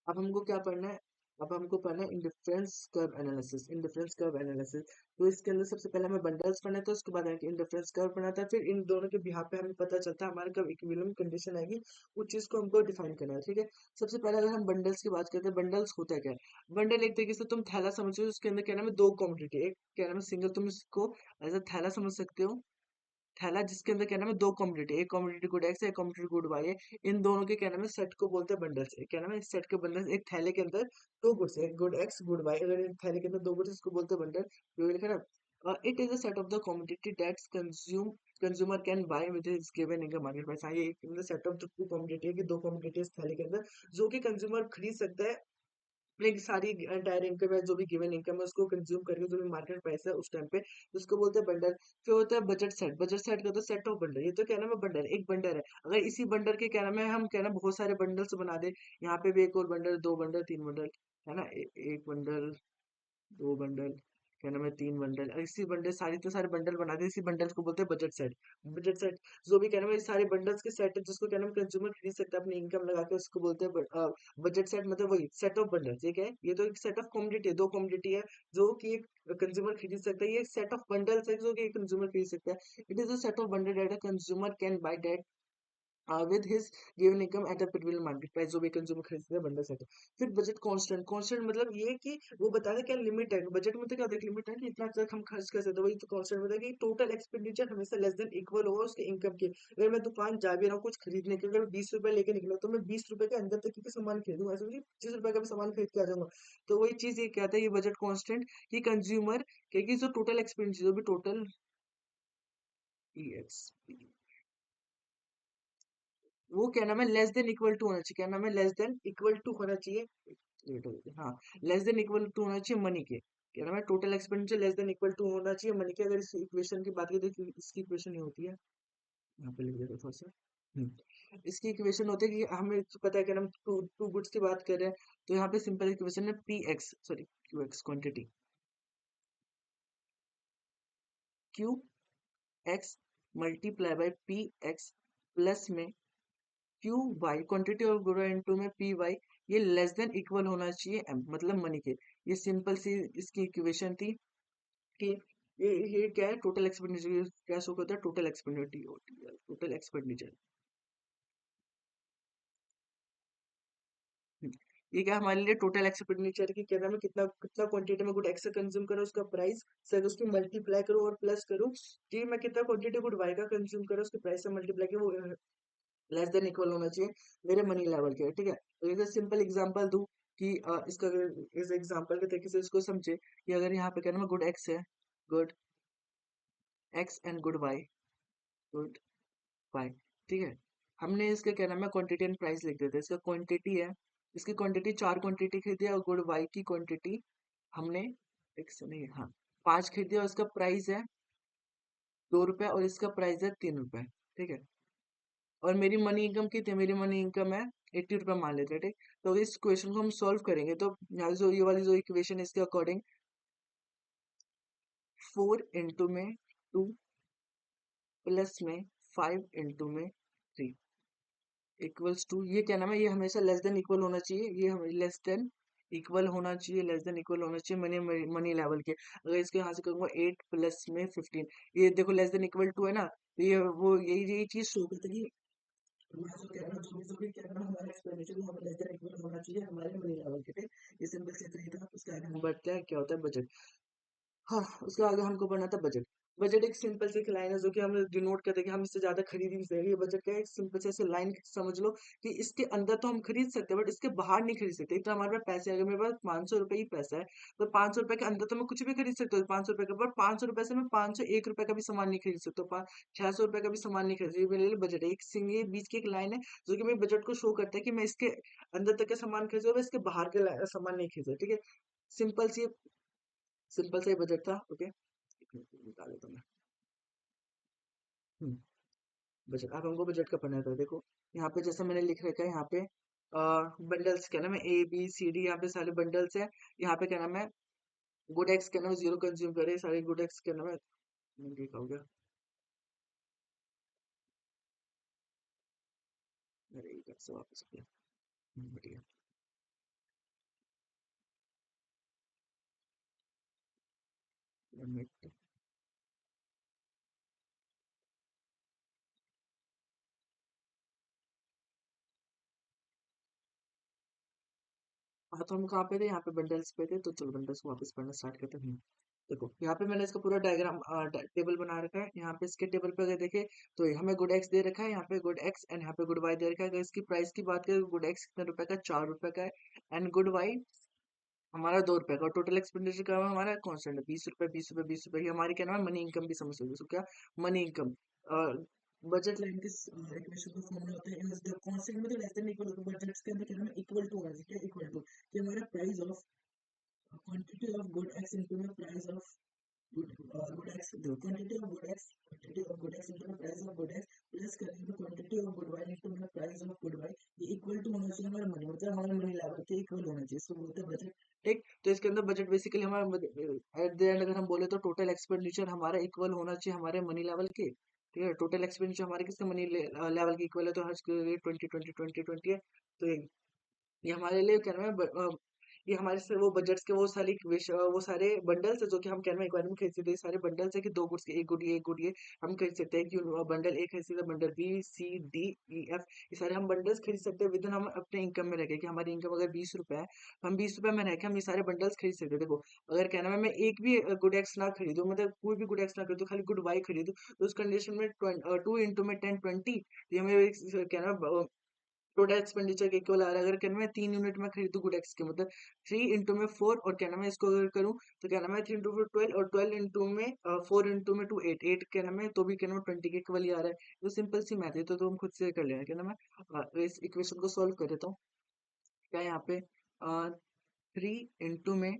अब हमको क्या पढ़ना है, अब हमको पढ़ना है इंडिफरेंस कर्व एनालिसिस। तो इसके अंदर सबसे पहले हमें बंडल्स पढ़ना है, तो उसके बाद इंडिफरेंस कर्व पढ़ना था, फिर इन दोनों के बिहाफ पे हमें पता चलता है हमारे कब इक्विलिब्रियम कंडीशन आएगी, उस चीज को हमको डिफाइन करना है। ठीक है, सबसे पहले अगर हम बंडल्स की बात करते हैं, बंडल्स होता है क्या है। बंडल एक तरीके से तुम थैला समझो, उसके अंदर क्या नाम है दो कॉमोडिटी, एक क्या नाम है सिंगल, तुम इसको एज अ थैला समझ सकते हो, थैला जिसके अंदर क्या नाम है दो कम्युनिटी, एक कम्युनिटी गुड एक्स है, एक कम्युनिटी गुड वाई है। इन दोनों के क्या नाम है सेट को बोलते हैं बंडल्स। क्या नाम है इस सेट के बंडल्स, एक थैले के अंदर दो गुड्स, एक गुड एक्स गुड वाई, अगर एक थैले के अंदर दो गुड्स इसको बोलते हैं बंडल। ये लिखा ना, it is a set of the community that's consumer can buy with his given income market price. हाँ, ये एक सेट ऑफ टू कम्युनिटी है कि दो कम्युनिटी इस थैले के अंदर जो कि कंज्यूमर खरीद सकता है अपनी सारी एंटायर इनकम है, जो भी गिवन इनकम है उसको कंज्यूम करके जो भी मार्केट प्राइस है उस टाइम पे, उसको बोलते हैं बंडल। फिर होता है बजट सेट का, तो सेट ऑफ बंडल, ये तो क्या नाम है बंडल, एक बंडल है। अगर इसी बंडल के क्या नाम है हम क्या नाम बहुत सारे बंडल्स बना दे, यहाँ पे भी एक और बंडल, दो बंडल, तीन बंडल, है ना, एक बंडल, दो बंडल, क्या नाम है तीन बंडल, और इसी बंडल सारी तो सारे बंडल बना दे, इसी बंडल को बोलते हैं बजट सेट। जो भी क्या नाम है सारे बंडल्स के सेट है जिसको क्या नाम कंज्यूमर खरीद सकता है अपनी इनकम लगा के, उसको बोलते हैं बजट सेट। मतलब वही सेट ऑफ बंडल्स, ये क्या है, ये तो एक सेट ऑफ कॉमोडिटी है, दो कॉमोडिटी है जो कि एक कंज्यूमर खरीद सकता है, ये सेट ऑफ बंडल्स है जो कि एक कंज्यूमर खरीद सकता है। It is a set of bundle that a consumer can buy with his given income at a particular market price, जो भी कंज्यूमर खरीदते हैं बंडल सेट। फिर बजट कांस्टेंट मतलब ये कि वो बता दे क्या लिमिट है, बजट में तो क्या लिमिट है कि इतना तक हम खर्च कर सकते हैं, वही तो कांस्टेंट मतलब कि टोटल एक्सपेंडिचर हमेशा लेस देन इक्वल होगा उसके इनकम के। अगर मैं दुकान जा भी रहा हूँ कुछ खरीदने के, अगर 20 रुपए लेके निकला तो मैं 20 रुपए के अंदर तक के सामान खरीदूंगा, ऐसे नहीं 25 रुपए का भी सामान खरीद के आ जाऊंगा। तो वही चीज ये कहता है ये बजट कांस्टेंट कि कंज्यूमर, क्योंकि जो टोटल एक्सपेंडिचर जो भी टोटल ई एक्स वो क्या नाम है लेस देन इक्वल टू होना चाहिए, क्या नाम है लेस देन इक्वल टू होना चाहिए। Wait, wait, हाँ, लेस देन इक्वल टू होना चाहिए मनी के, क्या नाम है total expenditure less than equal to होना चाहिए मनी के। अगर इस इक्वेशन की बात करें तो इसकी इक्वेशन ये होती है, यहाँ पे लिख देता हूँ थोड़ा सा। इसकी इक्वेशन होती है कि हमें तो पता है कि हम टू टू गुड्स की बात कर रहे हैं, तो यहाँ पे सिंपल इक्वेशन है P X sorry Q X quantity, Q X multiply by P X plus में Q Y quantity of good into में पी वाई, ये लेस देन इक्वल होना चाहिए एम मतलब मनी के। ये सिंपल सी इसकी इक्वेशन थी कि ये क्या है टोटल एक्सपेंडिचर, क्या शो करता है टोटल एक्सपेंडिचर, टोटल एक्सपेंडिचर। ये क्या हमारे लिए टोटल एक्सपेंडिचर की क्या नाम है, कितना कितना क्वांटिटी में गुड एक्स कंज्यूम करो उसका प्राइस से अगर उसको मल्टीप्लाई करो और प्लस करो कि मैं कितना क्वांटिटी गुड वाई का कंज्यूम करो उसके प्राइस से मल्टीप्लाई करो, वो लेस देन इक्वल होना चाहिए मेरे मनी लेवल के, ठीक है। तो जैसे सिंपल एग्जांपल दूं कि इसका अगर इस एग्जांपल के तरीके से इसको समझे कि अगर यहाँ पे क्या नाम है गुड एक्स है, good X and good Y, good Y, ठीक है। हमने इसका क्या नाम है क्वांटिटी एंड प्राइस लिख देते हैं, इसका क्वांटिटी है, इसकी क्वांटिटी 4 क्वांटिटी खरीदी है और गुड वाई की क्वांटिटी हमने एक से नहीं, हाँ 5 खरीदी और इसका प्राइस है 2 रुपए और इसका प्राइस है 3 रुपए, ठीक है। और मेरी मनी इनकम कितनी है, मेरी मनी इनकम है 80 रुपए मान लेते हैं, ठीक। तो इस क्वेश्चन को हम सॉल्व करेंगे तो यहाँ जो ये वाली जो इक्वेशन है इसके अकॉर्डिंग 4 इंटू में 2 प्लस में 5 इंटू में 3 इक्वल्स टू, ये क्या नाम है, ये हमेशा लेस देन इक्वल होना चाहिए, ये हमें लेस देन इक्वल होना चाहिए, लेस देन इक्वल होना चाहिए मनी मनी लेवल के। अगर इसके यहाँ से करूंगा 8 प्लस में 15, ये देखो लेस देन इक्वल टू है ना, तो ये वो यही चीज शो करता है कि हमारा जो कहना जो भी कहना हमारा एक्सपेंडिचर वो हमें लेस देन इक्वल होना चाहिए हमारे मनी लेवल के, ठीक। ये सिंपल से तरीका, उसके आगे हम बढ़ते हैं, क्या होता है बजट। हाँ, उसके आगे हमको बनना था बजट। बजट एक सिंपल सी एक लाइन है जो कि हम डिनोट करते हैं कि हम इससे ज्यादा खरीद ही नहीं सकते। ये बजट का एक सिंपल से ऐसे लाइन समझ लो कि इसके अंदर तो हम खरीद सकते हैं बट इसके बाहर नहीं खरीद सकते। इतना हमारे पास पैसे, अगर मेरे पास 500 रुपए ही पैसा है तो 500 रुपए के अंदर तो मैं कुछ भी खरीद सकता हूँ 500 रुपए का, बट 500 रुपए से मैं 501 रुपए का भी सामान नहीं खरीद सकता, 600 रुपए का भी सामान नहीं खरीद सकता। ये मेरे लिए बजट है, एक सिंगल बीच की एक लाइन है जो कि मेरे बजट को शो करता है कि मैं इसके अंदर तक का सामान खरीद सकता हूँ, इसके बाहर के सामान नहीं खरीद सकता, ठीक है। सिंपल सी सिंपल सा ही बजट था, ओके। निकाल लेता हूँ मैं। हम्म, बजट, अब हमको बजट का पढ़ना था, देखो यहाँ पे जैसे मैंने लिख रखा है यहाँ पे बंडल्स क्या नाम है ABCD, यहाँ पे सारे बंडल्स है। यहाँ पे क्या नाम है गुड एक्स क्या नाम है 0 कंज्यूम करे, सारे गुड एक्स क्या नाम है, देखा होगा, अरे ये कैसे वापस आ गया, बढ़िया। Limit। हाँ तो हम कहाँ पे थे, यहाँ पे बंडल्स पे थे, तो चलो बंडल्स को वापस पढ़ना स्टार्ट करते हैं। देखो यहाँ पे मैंने इसका पूरा डायग्राम टेबल बना रखा है, यहाँ पे इसके टेबल पे अगर देखे तो हमें गुड एक्स दे रखा है, यहाँ पे गुड एक्स एंड यहाँ पे गुड वाई दे रखा है। अगर इसकी प्राइस की बात करें गुड एक्स कितने रुपए का, 4 रुपए का है, एंड गुड वाई हमारा 2 रुपए का, और टोटल एक्सपेंडिचर का हमारा कांस्टेंट है 20 रुपए 20 रुपए 20 रुपए। ये हमारी क्या नाम है मनी इनकम की समझ होगी, सो क्या मनी इनकम। बजट लाइन के इक्वेशन का फॉर्मूला होता है इज द कांस्टेंट में तो लेस देन इक्वल होगा, बजट के अंदर क्या नाम है इक्वल टू होना चाहिए, इक्वल टू कि हमारा price of quantity of good X into में price of good X, the quantity of good x, quantity of good x into the price of good x plus करेंगे तो quantity of good y into the price of good y, ये equal to होना चाहिए हमारा money, मतलब हमारा money level के equal होना चाहिए, इसको बोलते हैं बजट, ठीक। तो इसके अंदर बजट बेसिकली हमारा एट द एंड अगर हम बोले तो टोटल एक्सपेंडिचर हमारा इक्वल होना चाहिए हमारे मनी लेवल के, ठीक है। टोटल एक्सपेंडिचर हमारे किसके मनी लेवल के इक्वल है, तो हर 20 20 20 20 है। तो ये हमारे लिए क्या नाम है ये हमारे से वो बजट्स के वो सारी वो सारे बंडल्स है जो कि हम क्या नाम है एक बार में खरीद सकते हैं। ये सारे बंडल्स है कि दो गुड्स के, एक गुड ये एक गुड ये हम खरीद सकते हैं कि बंडल ए खरीद सकते हैं, bundle B C D E F, ये सारे हम बंडल्स खरीद सकते हैं विद इन हम अपने इनकम में रह के, कि हमारी इनकम अगर 20 रुपए है तो हम 20 रुपए में रह के हम ये सारे बंडल्स खरीद सकते हैं। देखो अगर क्या नाम है मैं एक भी गुड एक्स ना खरीदूं, मतलब कोई भी गुड एक्स ना खरीदूं, खाली गुड वाई खरीदूं, तो उस कंडीशन में 2 इंटू में 10 20, ये हमें क्या नाम है टोटल एक्सपेंडिचर के इक्वल आ रहा है। अगर क्या नाम है 3 यूनिट में खरीदूं गुड एक्स के, मतलब 3 इंटू में 4, और क्या नाम है इसको अगर करूं तो क्या नाम है 3 इंटू 4 12, और 12 इंटू में 4 इंटू में 2 8 8 क्या नाम है तो भी क्या नाम है 20 के इक्वल ही आ रहा है। तो सिंपल सी मैथ है, तो तुम खुद से कर लेना, क्या नाम है इस इक्वेशन को सॉल्व कर देता हूँ। क्या यहाँ पे 3 इंटू में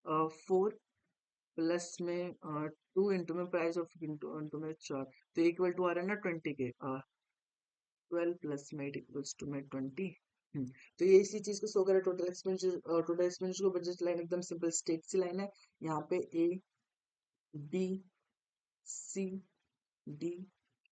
4 प्लस में 2 इंटू में प्राइस ऑफ इंटू इंटू में 4, तो इक्वल टू आ रहा है ना 20 के, 12 + 8 = 20। तो ये इसी चीज को शो करे टोटल एक्सपेंडिचर को बजट लाइन एकदम सिंपल स्ट्रेट सी लाइन है। यहाँ पे A B C D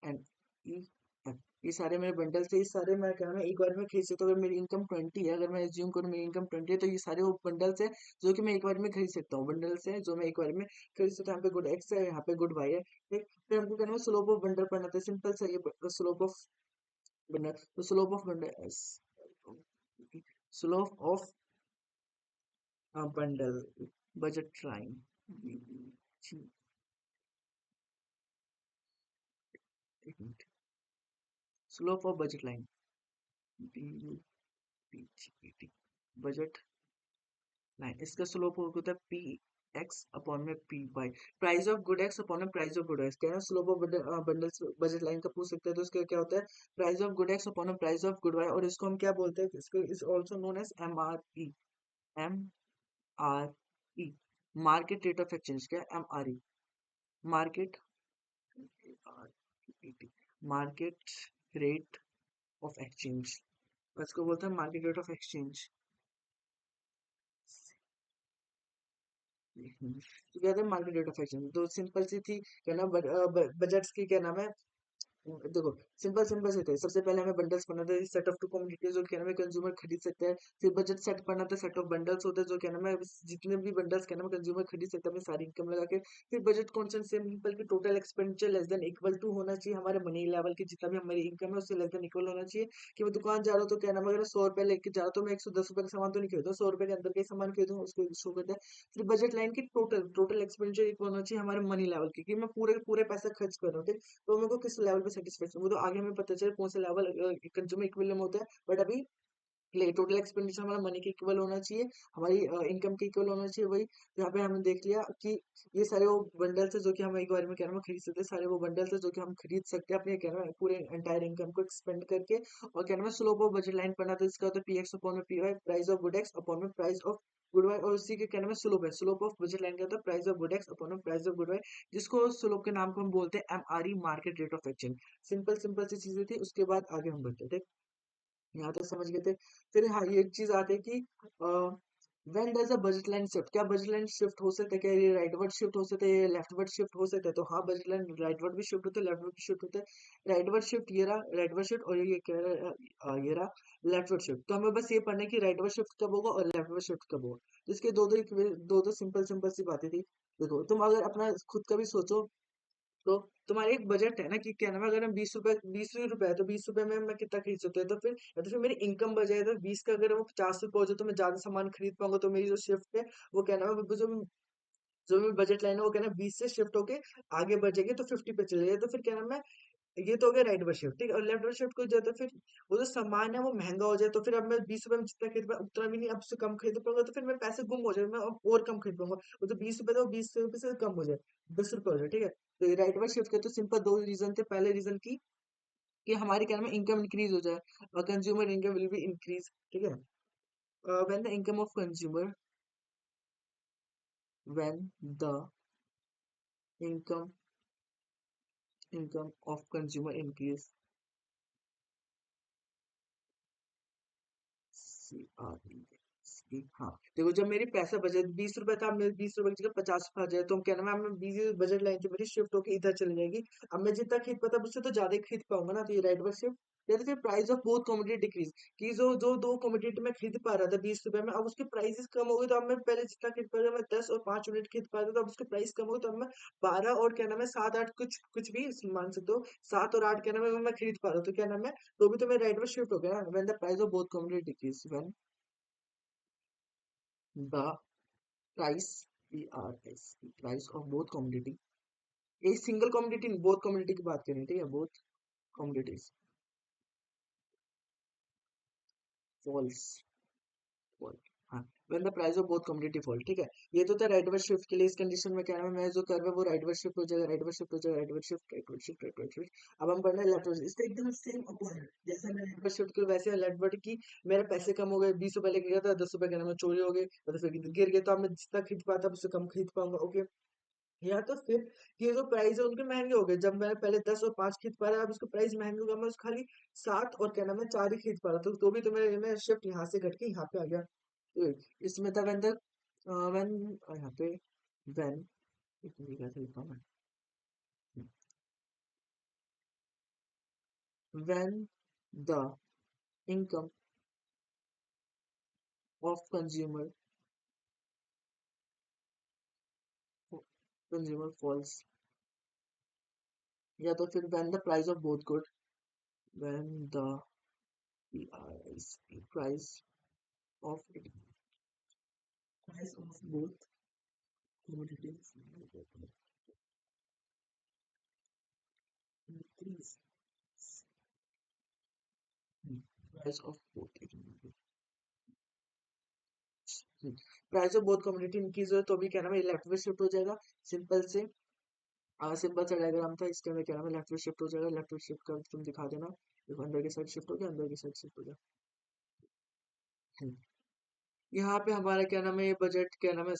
and E F, ये सारे मेरे बंडल थे, ये सारे मैं क्या नाम है एक बार में खरीद सकता हूँ। अगर मेरी इनकम 20 है, अगर मैं एज्यूम करूँ मेरी इनकम 20 है, तो ये सारे वो बंडल्स है जो कि मैं एक बार में खरीद सकता हूँ, बंडल्स है जो मैं एक बार में खरीद सकता हूँ। यहाँ पे गुड एक्स है, यहाँ पे गुड वाई है, ठीक। फिर हमको क्या नाम है स्लोप ऑफ बंडल पढ़ना था, सिंपल सा ये स्लोप ऑफ बंडल, तो slope of bundle slope of bundle budget line slope of budget line budget line इसका स्लोप होता है पी एक्स अपॉन में P Y price of good X upon में प्राइस ऑफ गुड एक्स क्या है slope of bundle budget line का पूछ सकते हैं तो इसका क्या होता है price of good X upon में प्राइस ऑफ गुड वाई और इसको हम क्या बोलते हैं इसको is also known as M R E M R E market rate of exchange क्या M R E market market rate of exchange इसको बोलते हैं मार्केट रेट ऑफ एक्सचेंज तो क्या था मार्केट रेट ऑफ एक्सचेंज तो सिंपल सी थी क्या ना बजट्स की क्या नाम है देखो सिंपल सिंपल से थे सबसे पहले हमें बंडल्स बनाते थे सेट ऑफ टू कमोडिटीज जो क्या नाम है कंज्यूमर खरीद सकते हैं फिर बजट सेट करना था सेट ऑफ बंडल्स होते हैं जो क्या नाम है जितने भी बंडल्स क्या नाम है कंज्यूमर खरीद सकते हैं अपनी सारी इनकम लगा के फिर बजट कॉन्सेंट सिंपल की total expenditure less than equal to होना चाहिए हमारे मनी लेवल की जितना भी हमारी इनकम है उससे लेस देन इक्वल होना चाहिए कि मैं दुकान जा रहा हूँ तो क्या नाम है अगर 100 रुपए लेके जा रहा हूँ तो मैं 110 रुपए का सामान तो नहीं खरीदूँ 100 रुपए के अंदर का ही सामान खरीदूँ उसको शो करता है फिर बजट लाइन की टोटल टोटल एक्सपेंडिचर इक्वल होना चाहिए हमारे मनी लेवल की कि मैं पूरे पूरे पैसा खर्च कर रहा हूँ ठीक तो मेरे को किस लेवल पे सेटिस्फेक्शन वो तो आगे हमें पता चले कौन सा लेवल कंज्यूमर इक्विलिब्रियम होता है बट अभी टोटल एक्सपेंडिचर हमारा मनी के इक्वल होना चाहिए हमारी इनकम के इक्वल होना चाहिए वही यहाँ पे हमने देख लिया कि ये सारे वो बंडल्स है जो कि हम एक बार में क्या नाम है खरीद सकते हैं सारे वो बंडल्स है जो कि हम खरीद सकते हैं अपने क्या नाम है पूरे एंटायर इनकम को एक्सपेंड करके और क्या नाम है स्लोप ऑफ बजट लाइन पढ़ना तो इसका होता है पी एक्स अपॉन में P Y price of good X upon में प्राइस ऑफ गुड वाई और उसी के क्या नाम है स्लोप है स्लोप ऑफ बजट लाइन का होता है price of good X upon में प्राइस ऑफ गुड वाई जिसको स्लोप के नाम को हम बोलते हैं M R E market rate of exchange simple simple सी चीजें थी उसके बाद आगे हम बढ़ते हैं यहाँ तक समझ गए थे फिर हाँ ये एक चीज आती है कि when does a budget line shift क्या बजट लाइन शिफ्ट हो सकता है क्या ये राइटवर्ड शिफ्ट हो सकता है ये लेफ्टवर्ड शिफ्ट हो सकता है तो हाँ बजट लाइन राइटवर्ड भी शिफ्ट होता है लेफ्टवर्ड भी शिफ्ट होता है राइटवर्ड शिफ्ट ये रहा राइटवर्ड शिफ्ट और ये कह रहा है, ये रहा लेफ्टवर्ड शिफ्ट तो हमें बस ये पढ़ना है कि राइटवर्ड शिफ्ट कब होगा और लेफ्टवर्ड शिफ्ट कब होगा तो इसके दो दो सिंपल सिंपल सी बातें थी देखो तुम अगर अपना खुद का भी सोचो तो तुम्हारा एक बजट है ना कि क्या नाम है अगर हम 20 रुपए है तो 20 रुपए में मैं कितना खरीद सकता हूँ तो फिर या तो फिर मेरी इनकम बजाए तो 20 का अगर वो 50 रुपए हो जाए तो मैं ज्यादा सामान खरीद पाऊंगा तो मेरी जो शिफ्ट है वो क्या नाम है वो जो मेरी बजट लाइन है वो क्या नाम 20 से शिफ्ट होके आगे बढ़ेगी तो 50 पे चले जाए तो फिर क्या नाम है ये तो हो गया राइट वर्ड शिफ्ट ठीक है और लेफ्ट वर्ड शिफ्ट को जाए तो फिर वो जो सामान है वो महंगा हो जाए तो फिर अब मैं 20 रुपए में जितना खरीद पाऊँ उतना भी नहीं अब उससे कम खरीद पाऊंगा तो फिर मेरे पैसे गुम हो जाए मैं अब और कम खरीद पाऊंगा वो तो 20 रुपए था वो 20 रुपए से कम हो जाए 10 रुपए हो जाए ठीक है तो ये राइट वर्ड शिफ्ट के तो सिंपल दो रीजन थे पहले रीजन की कि हमारी क्या नाम है इनकम इंक्रीज हो जाए और consumer income will be increase ठीक है when the income of consumer when the income income of consumer increase हाँ देखो जब मेरी पैसा बजट 20 रुपए था अब मेरे 20 रुपए की जगह 50 रुपए आ जाए तो हम क्या नाम है हमें 20 बजट लाइन थी मेरी शिफ्ट होकर इधर चली जाएगी अब मैं जितना खरीद पाता उससे तो ज्यादा ही खरीद पाऊंगा ना तो ये राइट बाय शिफ्ट या तो फिर price of both commodity decrease कि जो जो दो कमोडिटी में खरीद पा रहा था 20 रुपए में अब उसके प्राइसेस कम हो गए तो अब मैं पहले जितना खरीद पा रहा था मैं 10 और 5 यूनिट खरीद पा रहा था तो अब उसके प्राइस कम हो गए तो अब मैं 12 और क्या नाम है 7 8 कुछ कुछ भी मान सकते हो 7 और 8 क्या नाम है मैं खरीद पा रहा हूँ तो क्या नाम है तो भी तो मेरा राइट बाय शिफ्ट हो गया ना when the price of both commodity decrease when the price PRS price of both commodity एक सिंगल कमोडिटी नहीं बोथ कमोडिटी की बात करें ठीक है बोथ कमोडिटीज फॉल्स फॉल हाँ when the price of both commodity fall ठीक है ये तो था राइट वर्ड शिफ्ट के लिए इस कंडीशन में क्या नाम है मैं जो कर रहा हूँ वो राइट वर्ड शिफ्ट हो जाएगा राइट वर्ड शिफ्ट हो जाएगा right word shift right word shift right word shift अब हम पढ़ना है लेफ्ट वर्ड इसका एकदम सेम अपोजिट जैसे मैं राइट वर्ड शिफ्ट किया वैसे लेफ्ट वर्ड की मेरे पैसे कम हो गए 20 रुपए लेके गया था 10 रुपए के नाम में चोरी हो गए तो फिर गिर गया तो अब मैं जितना खरीद पाता उससे कम खरीद पाऊंगा ओके या तो फिर ये जो प्राइस है उनके महंगे हो गए जब मैं पहले 10 और 5 खरीद पा रहा अब उसका प्राइस महंगे हो गया मैं उस खाली 7 और क्या नाम है 4 ही खरीद पा रहा था तो भी तो मैं शिफ्ट यहाँ से घट के यहाँ पे आ गया तो इसमें था व्हेन यहाँ पे व्हेन कैसे लिखा मैं when the income of consumer falls या तो फिर when the price of both good when the price of price of both commodities increase. Price of both price of both commodity increase हो तो भी क्या नाम है लेफ्ट में शिफ्ट हो जाएगा सिंपल से सिंपल सा डायग्राम था इसके अंदर क्या नाम है लेफ्ट में शिफ्ट हो जाएगा लेफ्ट में शिफ्ट कर तुम दिखा देना देखो अंदर की साइड शिफ्ट हो गया अंदर की साइड शिफ्ट हो गया यहाँ पे हमारा क्या नाम है ये बजट क्या नाम है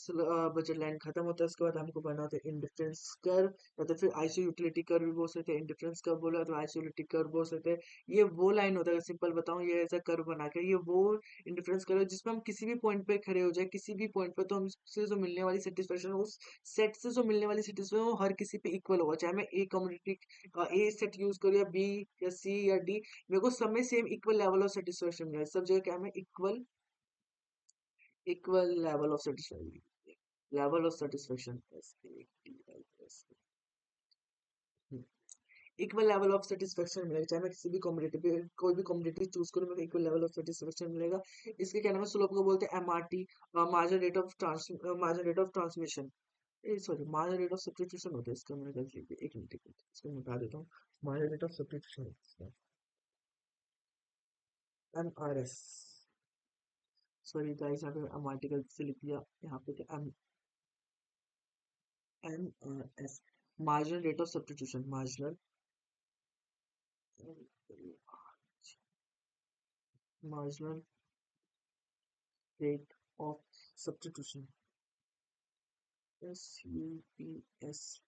बजट लाइन खत्म होता है उसके बाद हमको बनना होता है इंडिफरेंस कर्व या तो फिर आईसीयू यूटिलिटी कर्व भी बोल सकते हैं इंडिफरेंस कर्व बोला तो आईसीयू यूटिलिटी कर्व बोल सकते हैं ये वो लाइन होता है सिंपल बताऊं ये ऐसा कर्व बना के ये वो इंडिफरेंस कर्व है जिसमें हम किसी भी पॉइंट पे खड़े हो जाए किसी भी पॉइंट पे तो हमसे जो मिलने वाली सेटिस्फेक्शन उस सेट से जो मिलने वाली सेटिस्फेक्शन वो हर किसी पे इक्वल होगा चाहे मैं a community A set use करूँ या बी या सी या डी मेरे को सब में same equal level of satisfaction मिले सब जगह क्या है equal level of satisfaction level of satisfaction equal level of satisfaction मिलेगा चाहे मैं किसी भी कम्युनिटी पे कोई भी कम्युनिटी चूज करूँ मेरे को इक्वल लेवल ऑफ सेटिस्फेक्शन मिलेगा इसके क्या नाम है स्लोप को बोलते हैं MRT margin rate of transmission sorry margin rate of substitution होता है इसका मैंने गलती की एक मिनट इसको मिटा देता हूँ margin rate of substitution MRS sorry guys यहाँ पे एमआरटी गलती से लिख दिया यहाँ पे MRS marginal rate of substitution marginal rate of substitution SUPSTITUAT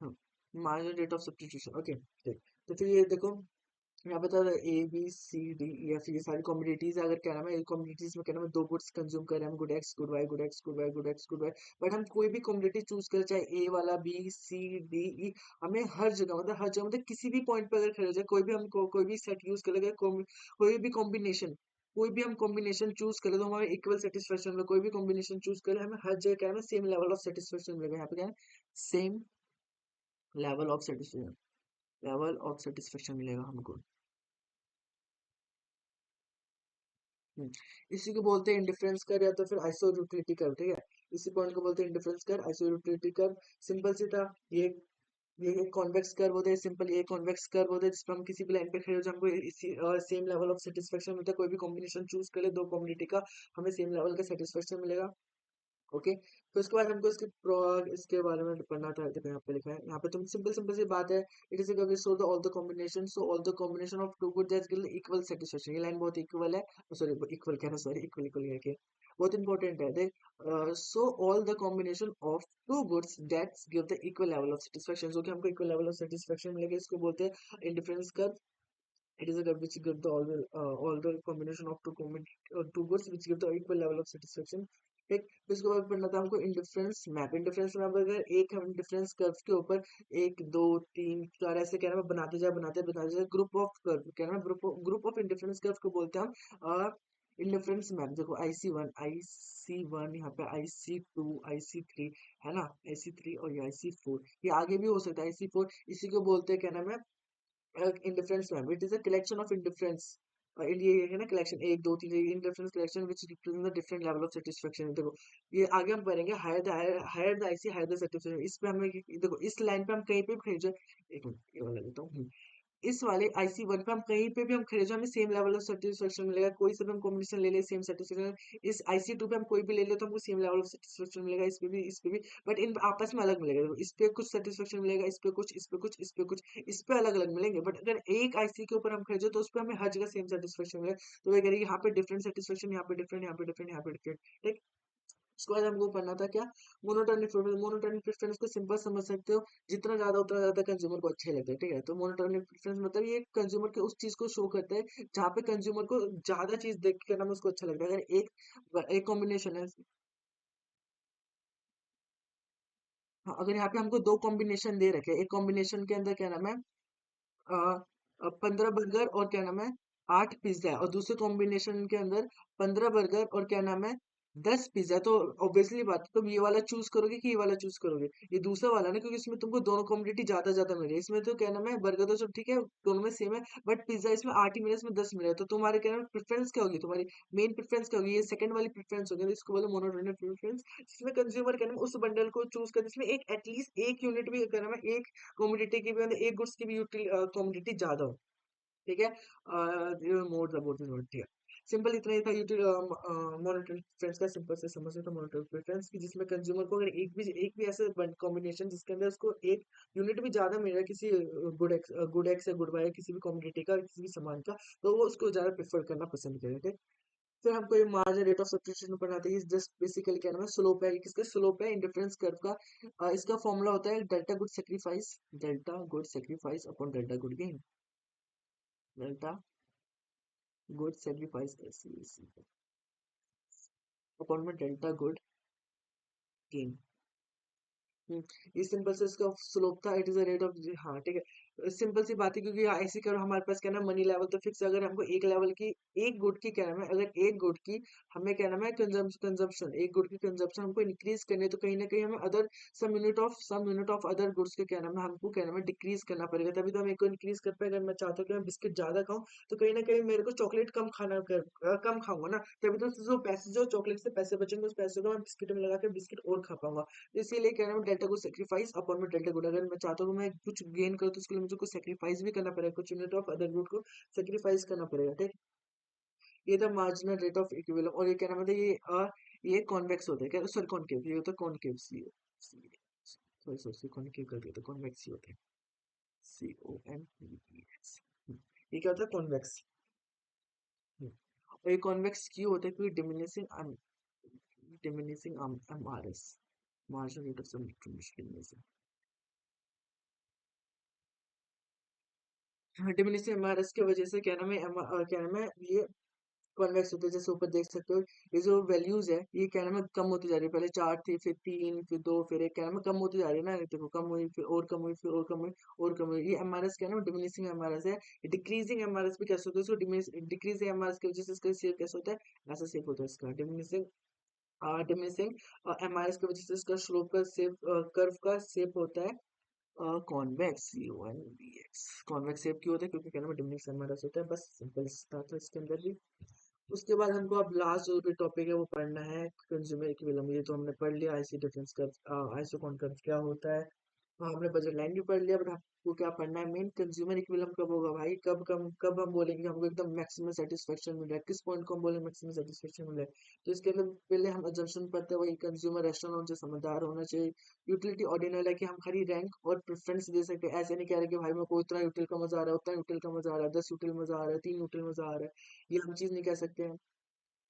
हाँ marginal rate of substitution okay ठीक तो फिर ये देखो यहाँ बता रहा है A B C D E F ये सारी कम्युनिटीज अगर क्या नाम है कम्युनिटीज में क्या नाम है दो गुड्स कंज्यूम कर रहे हैं हम good X good Y good X good Y good X good Y but हम कोई भी कम्युनिटी चूज करें चाहे ए वाला बी सी डी ई हमें हर जगह मतलब किसी भी पॉइंट पे अगर खड़े हो जाए कोई भी हम कोई भी सेट यूज कर लगे कोई भी कॉम्बिनेशन कोई भी हम कॉम्बिनेशन चूज करें तो हमारे इक्वल सेटिस्फेक्शन में कोई भी कॉम्बिनेशन चूज करें हमें हर जगह क्या है सेम लेवल ऑफ सेटिस्फेक्शन मिलेगा यहाँ पे क्या है सेम लेवल ऑफ सेटिस्फेक्शन मिलेगा हमको इसी को बोलते हैं इंडिफरेंस कर या तो फिर आइसोयूटिलिटी कर ठीक है इसी पॉइंट को बोलते हैं इंडिफरेंस कर आइसोयूटिलिटी कर सिंपल सी था ये एक कॉन्वेक्स कर्व होता है सिंपल ये कॉन्वेक्स कर्व होता है जिसपे हम किसी भी लाइन पे खड़े हो जाए हमको इसी सेम लेवल ऑफ सेटिस्फेक्शन मिलता है कोई भी कॉम्बिनेशन चूज कर ले दो कम्युनिटी का हमें सेम लेवल का सेटिस्फेक्शन मिलेगा ओके तो उसके बाद हमको इसके बारे में पढ़ना था देखो यहाँ पे लिखा है यहाँ पे तुम सिंपल सिंपल सी बात है it is equal so the all the combination of two good that's give equal satisfaction ये लाइन बहुत इक्वल है सॉरी इक्वल क्या है सॉरी इक्वल इक्वल है बहुत इंपॉर्टेंट है देख so all the combination of two goods that's give the equal level of satisfaction जो कि हमको इक्वल लेवल ऑफ सेटिस्फेक्शन मिलेगा इसको बोलते हैं indifference curve it is a curve which give the all the combination of two goods which give the equal level of satisfaction ठीक फिर उसके बाद पढ़ना था हमको इंडिफरेंस मैप अगर एक हम इंडिफरेंस कर्व के ऊपर एक दो तीन चार ऐसे क्या नाम है बनाते जाए ग्रुप ऑफ कर्व क्या नाम है ग्रुप ऑफ इंडिफरेंस कर्व को बोलते हैं हम इंडिफरेंस मैप देखो आई सी वन यहाँ पे IC2 IC3 है ना IC3 और ये IC4 ये आगे भी हो सकता है IC4 इसी को बोलते हैं क्या नाम है indifference map it is a collection of indifference ये है ना कलेक्शन एक दो तीन indifference collection which represent the different level of satisfaction देखो ये आगे हम पढ़ेंगे higher the IC higher the satisfaction इस पे हमें देखो इस लाइन पे हम कहीं पे भी खड़े जाए एक मिनट ये वाला लेता हूँ इस वाले IC1 पे हम कहीं पे भी हम खड़े जो हमें सेम लेवल ऑफ सेटिस्फेक्शन मिलेगा कोई से भी हम कॉम्बिनेशन ले ले सेम सेटिस्फेक्शन इस IC2 पे हम कोई भी ले ले तो हमको सेम लेवल ऑफ सेटिस्फेक्शन मिलेगा इस पे भी बट इन आपस में अलग मिलेगा देखो इस पे कुछ सेटिस्फेक्शन मिलेगा इस पे कुछ इस पे कुछ इस पे कुछ इस पे अलग अलग मिलेंगे बट अगर एक IC के ऊपर हम खड़े जाए तो उस पे हमें हर जगह सेम सेटिस्फेक्शन मिलेगा तो वह कह रही है यहाँ पे डिफरेंट सेटिस्फेक्शन यहाँ पे डिफरेंट यहाँ पे डिफरेंट यहाँ पे डिफरेंट ठीक उसके बाद हमको पढ़ना था क्या मोनोटोनिक प्रेफरेंस को सिंपल समझ सकते हो जितना ज्यादा उतना ज्यादा कंज्यूमर को अच्छे लगते हैं ठीक है तो मोनोटोनिक प्रेफरेंस मतलब ये कंज्यूमर के उस चीज को शो करता है जहाँ पे कंज्यूमर को ज्यादा चीज देख के ना उसको अच्छा लगता है अगर एक कॉम्बिनेशन है हाँ, अगर यहाँ पे हमको दो कॉम्बिनेशन दे रखे हैं एक कॉम्बिनेशन के अंदर क्या नाम है 15 बर्गर और क्या नाम है 8 पिज्जा है और दूसरे कॉम्बिनेशन के अंदर 15 बर्गर और क्या नाम है 10 पिज्जा तो ऑब्वियसली बात है, तुम ये वाला चूज करोगे कि ये वाला चूज करोगे? ये दूसरा वाला ना, क्योंकि इसमें तुमको दोनों कॉम्पिटिटिव ज्यादा ज्यादा मिल रही है। इसमें तो क्या नाम है, बर्गर तो सब ठीक है, दोनों में सेम है, बट पिज्जा इसमें 8 ही मिला, इसमें 10 मिला है। तो तुम्हारे क्या नाम प्रेफरेंस क्या होगी, तुम्हारी मेन प्रेफरेंस क्या होगी? ये सेकंड वाली प्रेफरेंस होगी, तो इसको बोलो मोनोटोनिक प्रेफरेंस। जिसमें कंज्यूमर क्या नाम उस बंडल को चूज कर, जिसमें एक एटलीस्ट एक यूनिट भी क्या नाम है, एक कॉमोडिटी की भी, मतलब एक गुड्स की भी कॉमोडिटी ज्यादा हो। ठीक है, मोर द बोथ ठीक है। सिंपल इतना ही था यूटिल मॉनिटर प्रेफरेंस का, सिंपल से समझ तो मॉनिटर प्रेफरेंस की, जिसमें कंज्यूमर को अगर एक भी ऐसे कॉम्बिनेशन जिसके अंदर उसको एक यूनिट भी ज्यादा मिल रहा है किसी गुड एक्स या गुड बाय किसी भी कॉम्बिनिटी का, किसी भी सामान का, तो वो उसको ज्यादा प्रेफर करना पसंद करेगा। ठीक। फिर हमको ये मार्जिन रेट ऑफ सब्स्टिट्यूशन पढ़ाते हैं, जस्ट बेसिकली क्या नाम है, स्लोप है, किसका स्लोप है, इंडिफरेंस कर्व का। इसका फॉर्मूला होता है delta good sacrifice, delta good sacrifice upon delta good gain, delta good sacrifice ऐसी अपॉन में डेल्टा गुड गेन। ये सिंपल से इसका स्लोप था, it is a rate of, हाँ ठीक है, सिंपल सी बात है, क्योंकि ऐसे करो हमारे पास क्या नाम मनी लेवल तो फिक्स है। अगर हमको एक लेवल की एक गुड की क्या नाम है, अगर एक गुड की हमें क्या नाम है कंजम्पशन, एक गुड की कंजम्पशन हमको इंक्रीज करनी है, तो कहीं ना कहीं हमें other some unit of other goods के क्या नाम है हमको क्या नाम है डिक्रीज करना पड़ेगा, तभी तो हम एक को इंक्रीज कर पाए। अगर मैं चाहता हूँ कि मैं बिस्किट ज्यादा खाऊं, तो कहीं ना कहीं मेरे को चॉकलेट कम खाऊंगा ना, तभी तो जो चॉकलेट से पैसे बचेंगे उस पैसे को मैं बिस्किट में लगा के बिस्किट और खा पाऊंगा। इसीलिए कह रहा हूँ डेल्टा को सेक्रीफाइस अपॉन में डेल्टा गुड, अगर मैं चाहता हूँ मैं कुछ गेन करूँ तो उसके लिए मुझे कुछ सेक्रीफाइस भी करना पड़ेगा, कुछ यूनिट ऑफ अदर गुड को सेक्रीफाइस करना पड़ेगा। ठीक। ये था मार्जिनल रेट ऑफ इक्विलिब्रियम, और ये क्या नाम है, ये कॉन्वेक्स होता है क्या, सॉरी कॉनकेव, ये होता है कॉनकेव, सॉरी सॉरी कॉनकेव कर दिया, तो कॉन्वेक्स ही होता है, CONVEX। ये क्या होता है, कॉन्वेक्स। और ये कॉन्वेक्स क्यों होता है, क्योंकि diminishing MRS, marginal rate of substitution. Diminishing MRS की वजह से क्या नाम है, क्या नाम है, ये कॉन्वेक्स होते हैं। जैसे ऊपर देख सकते हो, ये जो वैल्यूज है ये क्या नाम है कम होती जा रही है, पहले 4 थी, फिर 3, फिर 2, फिर 1, क्या नाम है कम होती जा रही है ना, ये देखो कम हुई, फिर और कम हुई, फिर और कम हुई, और कम हुई। ये एमआरएस क्या नाम डिमिनिशिंग एमआरएस है। डिक्रीजिंग एमआरएस भी कैसे होता है, इसको डिक्रीजिंग एमआरएस की वजह से इसका शेप कैसे होता है, ऐसा शेप होता है इसका, डिमिनिशिंग एमआरएस की वजह से इसका स्लोप का शेप, कर्व का शेप होता है कॉन्वेक्स, CONVEX। कॉन्वेक्स शेप क्यों होता है, क्योंकि क्या नाम है डिमिनिशिंग एमआरएस होता है, बस सिंपल था तो इसके अंदर भी। उसके बाद हमको अब लास्ट जो भी टॉपिक है वो पढ़ना है कंज्यूमर इक्विलिब्रियम। ये तो हमने पढ़ लिया, IC difference curve, isocon curve क्या होता है। हाँ, हमने बजट लाइन भी पढ़ लिया, बट आपको क्या पढ़ना है, मेन कंज्यूमर इक्विलिब्रियम कब होगा भाई, कब हम बोलेंगे हमको एकदम मैक्सिमम सेटिस्फेक्शन मिल रहा है, किस पॉइंट को हम बोलेंगे मैक्सिमम सेटिस्फेक्शन मिल रहा है। तो इसके लिए पहले हम अजम्पशन पढ़ते हैं, वही कंज्यूमर रेशनल होना चाहिए, समझदार होना चाहिए। यूटिलिटी ऑर्डिनल है कि हम खाली रैंक और प्रेफरेंस दे सकते हैं, ऐसे नहीं कह रहे कि भाई मेरे को इतना यूटिल का मजा आ रहा है, उतना यूटिल का मजा आ रहा है, 10 यूटिल मजा आ रहा है, 3 यूटिल मजा आ रहा है, ये हम चीज नहीं कह सकते हैं।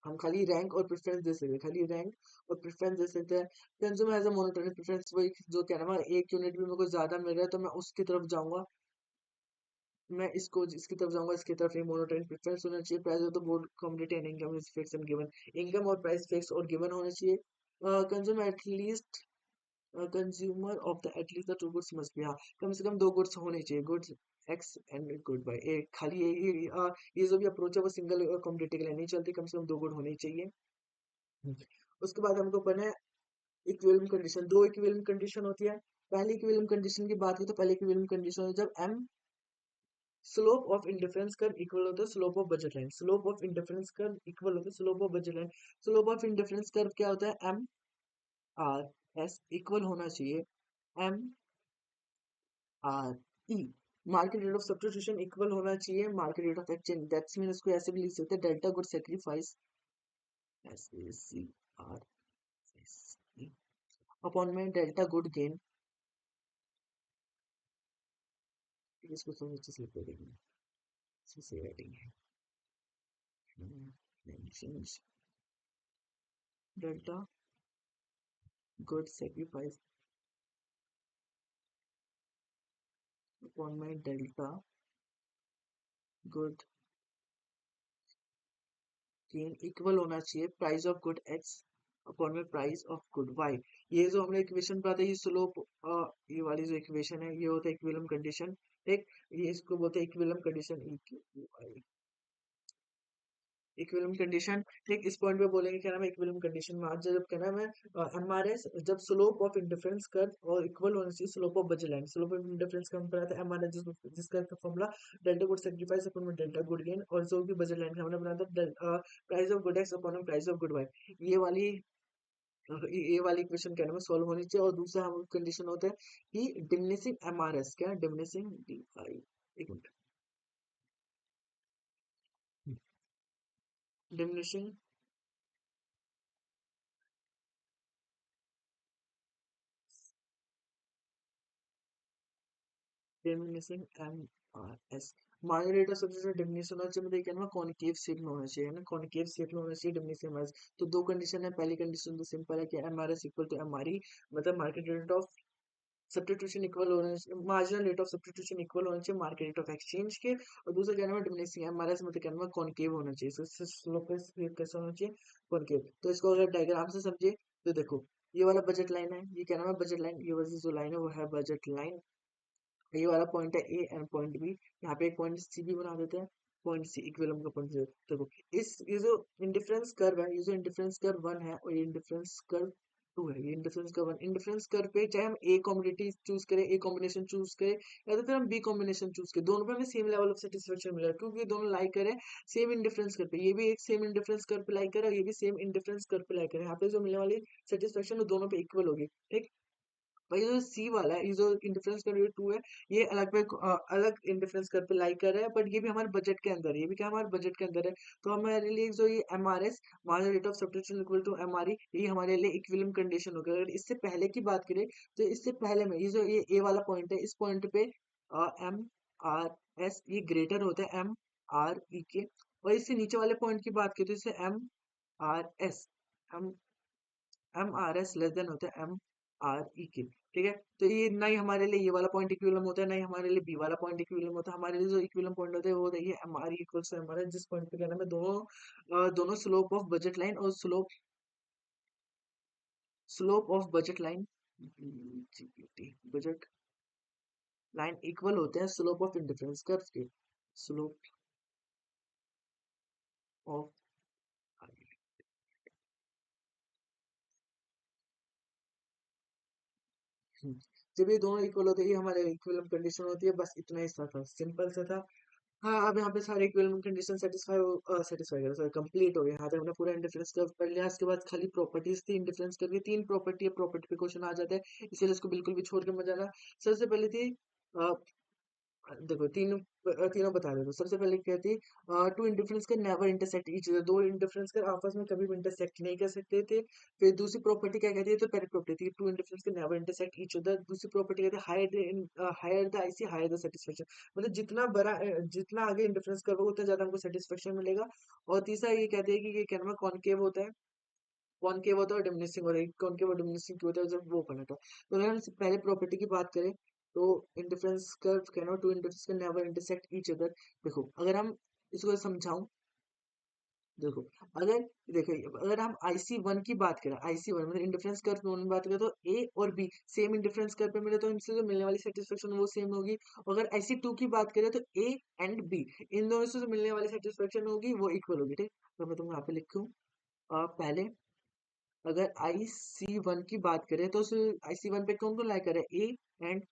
हम खाली रैंक और प्रेफरेंस दे सकते हैं, खाली रैंक और प्रेफरेंस दे सकते हैं। Consumer as a monitoring preference, वही जो क्या नाम है, एक यूनिट भी मेरे को ज्यादा मिल रहा है तो मैं उसकी तरफ जाऊंगा, मैं इसकी तरफ जाऊंगा, इसकी तरफ नहीं। मॉनिटरिंग प्रेफरेंस होना चाहिए। Price of the board commodity and income is fix and given, income और प्राइस फिक्स और गिवन होना चाहिए। Consumer at least consumer of the at least the two goods must be, हाँ कम से कम दो गुड्स होने चाहिए, goods X and good by, एक खाली ये जो भी अप्रोच है वो सिंगल कम्युनिटी के लिए नहीं चलती, कम से कम दो गुड होने चाहिए। उसके बाद हमको पढ़ना है इक्विलिब्रियम कंडीशन। दो इक्विलिब्रियम कंडीशन होती है। पहली इक्विलिब्रियम कंडीशन की बात करें तो पहली इक्विलिब्रियम कंडीशन है जब M slope of indifference curve equal होता है slope of budget line, slope of indifference curve equal होता है slope of budget line. Slope of indifference curve क्या होता है, MRS इक्वल होना चाहिए MRE, market rate of substitution equal होना चाहिए market rate of exchange, that's mean इसको ऐसे भी लिख सकते हैं delta good sacrifice, SACRFC upon में डेल्टा गुड गेन। इसको थोड़ा अच्छे से लिख देंगे, से राइटिंग है, mentions delta good sacrifice upon में डेल्टा गुड गेन इक्वल होना चाहिए price of good X upon में प्राइस ऑफ गुड वाई। ये जो हमने इक्वेशन पढ़ा था, ये स्लोप, ये वाली जो इक्वेशन है ये होता है इक्विलिब्रियम कंडीशन। ठीक, ये इसको बोलते हैं इक्विलिब्रियम कंडीशन, इक्विलिब्रियम कंडीशन, ठीक इस पॉइंट पे बोलेंगे क्या नाम है इक्विलिब्रियम कंडीशन में आज जब क्या नाम है एमआरएस, जब स्लोप ऑफ इंडिफरेंस कर्व और इक्वल होना चाहिए slope of budget line, slope of indifference का हम पढ़ा था एमआरएस, जिसका formula delta good sacrifice upon में डेल्टा गुड गेन, और जो भी बजट लाइन का हमने बनाया था price of good X upon price of good Y. ये वाली ये वाली इक्वेशन क्या नाम है सॉल्व होनी चाहिए। और दूसरा हम कंडीशन होता है कि डिमिनिशिंग एमआरएस, क्या डिमिनिशिंग डी आई, एक minute, diminishing diminishing M R S, minor rate of substitution diminish होना चाहिए, मतलब क्या ना कॉनकेव शेप में होना चाहिए, है ना, कॉनकेव शेप में होना चाहिए डिमिनिश एम आर एस। तो दो कंडीशन है, पहली कंडीशन तो सिंपल है कि M R S equal to M R E, मतलब market rate of substitution equal होना चाहिए, marginal rate of substitution equal होना चाहिए मार्केट रेट ऑफ एक्सचेंज के। और दूसरा क्या नाम है डिमिनिशिंग एमआरएस, मतलब क्या नाम है कॉनकेव होना चाहिए, इससे स्लोप कैसा होना चाहिए, कॉनकेव। तो इसको अगर डायग्राम से समझे तो देखो, ये वाला बजट लाइन है, ये क्या नाम है बजट लाइन, ये वाली जो लाइन है वो है बजट लाइन। ये वाला पॉइंट है ए एंड पॉइंट बी, यहाँ पे एक पॉइंट सी भी बना देते हैं, पॉइंट सी इक्विलिब्रियम का पॉइंट। देखो इस ये जो इंडिफरेंस कर्व है, ये जो इंडिफरेंस कर्व वन है और ये इंडिफरेंस कर्व टू है, ये indifference curve one, indifference curve पे चाहे हम ए कॉम्बिनेटिव चूज करें, ए कॉम्बिनेशन चूज करें, या तो फिर हम बी कॉम्बिनेशन चूज करें, दोनों पे हमें सेम लेवल ऑफ सेटिस्फेक्शन मिलेगा, क्योंकि ये दोनों लाइक करें सेम इंडिफरेंस कर्व पे, ये भी एक सेम इंडिफरेंस कर्व पे लाइक करे और ये भी सेम इंडिफरेंस कर्व पे लाइक करे, यहाँ पे जो मिलने वाली सेटिस्फेक्शन वो दोनों पे इक्वल होगी, ठीक। भाई जो सी वाला है, ये जो इंडिफरेंस कर टू है, ये अलग पे अलग इंडिफरेंस कर पे लाई कर रहा है, बट ये भी हमारे बजट के अंदर है, ये भी क्या हमारे बजट के अंदर है। तो हमारे लिए जो ये M R S, marginal rate of substitution equal to M R E, ये हमारे लिए इक्विलिब्रियम कंडीशन होगा। अगर इससे पहले की बात करें तो इससे पहले में ये जो ये ए वाला पॉइंट है, इस पॉइंट पे एम आर एस ये ग्रेटर होता है एम आर ई के, और इससे नीचे वाले पॉइंट की बात करें तो इससे M R S, M R S less than होता है एम आर ई के, ठीक है। तो ये ना ही हमारे लिए ये वाला पॉइंट इक्विलिब्रियम होता है, ना ही हमारे लिए बी वाला पॉइंट इक्विलिब्रियम होता है, हमारे लिए जो इक्विलिब्रियम पॉइंट होता है वो होता है ये M R E equals to M R S, जिस पॉइंट पे क्या नाम है दोनों दोनों स्लोप ऑफ बजट लाइन और slope of budget line, budget line equal होते हैं स्लोप ऑफ इंडिफरेंस कर्व के, स्लोप ऑफ, जब ये दोनों इक्वल होते हैं ये हमारे इक्विलिब्रियम कंडीशन होती है, बस इतना ही सा था, सिंपल सा था। हाँ, अब यहाँ पे सारे इक्विलिब्रियम कंडीशन सेटिस्फाई करो, सॉरी कंप्लीट हो गए, यहाँ तक हमने पूरा इंडिफरेंस कर्व पढ़ लिया। इसके बाद खाली प्रॉपर्टीज थी इंडिफरेंस कर्व की, तीन प्रॉपर्टी है, प्रॉपर्टी पे क्वेश्चन आ जाता है, इसलिए इसको बिल्कुल भी छोड़ के मत जाना। सबसे पहले थी देखो तीनों बता देते, सबसे पहले क्या थी, टू इंडिफरेंस का नेवर इंटरसेक्ट ईच अदर, दो इंडिफरेंस का आपस में कभी भी इंटरसेक्ट नहीं कर सकते थे। फिर दूसरी प्रॉपर्टी क्या कहती है, तो पहली प्रॉपर्टी थी टू इंडिफरेंस का नेवर इंटरसेक्ट ईच अदर, दूसरी प्रॉपर्टी कहती है higher the IC higher the satisfaction, मतलब जितना बड़ा जितना आगे इंडिफरेंस करोगे उतना ज्यादा हमको सेटिस्फेक्शन मिलेगा। और तीसरा ये कहते हैं कि ये क्या नाम है कॉनकेव होता है, कॉनकेव होता है और डिमिनिशिंग होता है, कॉनकेव और डिमिनिशिंग क्यों होता है जब वो पलटा। तो अगर हम पहले प्रॉपर्टी की बात करें तो इंडिफरेंस कर्व कहना two indifference can never intersect each other. देखो अगर हम इसको समझाऊं, देखो अगर देखो अगर हम आईसी वन की बात करें, आईसी वन मतलब इंडिफरेंस कर्व दोनों की बात करें, तो ए और बी सेम इंडिफरेंस कर्व पे मिले तो इनसे जो मिलने वाली सेटिस्फेक्शन वो सेम होगी। अगर आईसी टू की बात करें तो ए एंड बी इन दोनों से जो मिलने वाली सेटिस्फेक्शन होगी वो इक्वल होगी, ठीक। तो मैं तुम यहाँ पे लिखूँ पहले, अगर आई सी वन की बात करें तो आई सी वन पे कौन कौन लाइक करे, ए एंड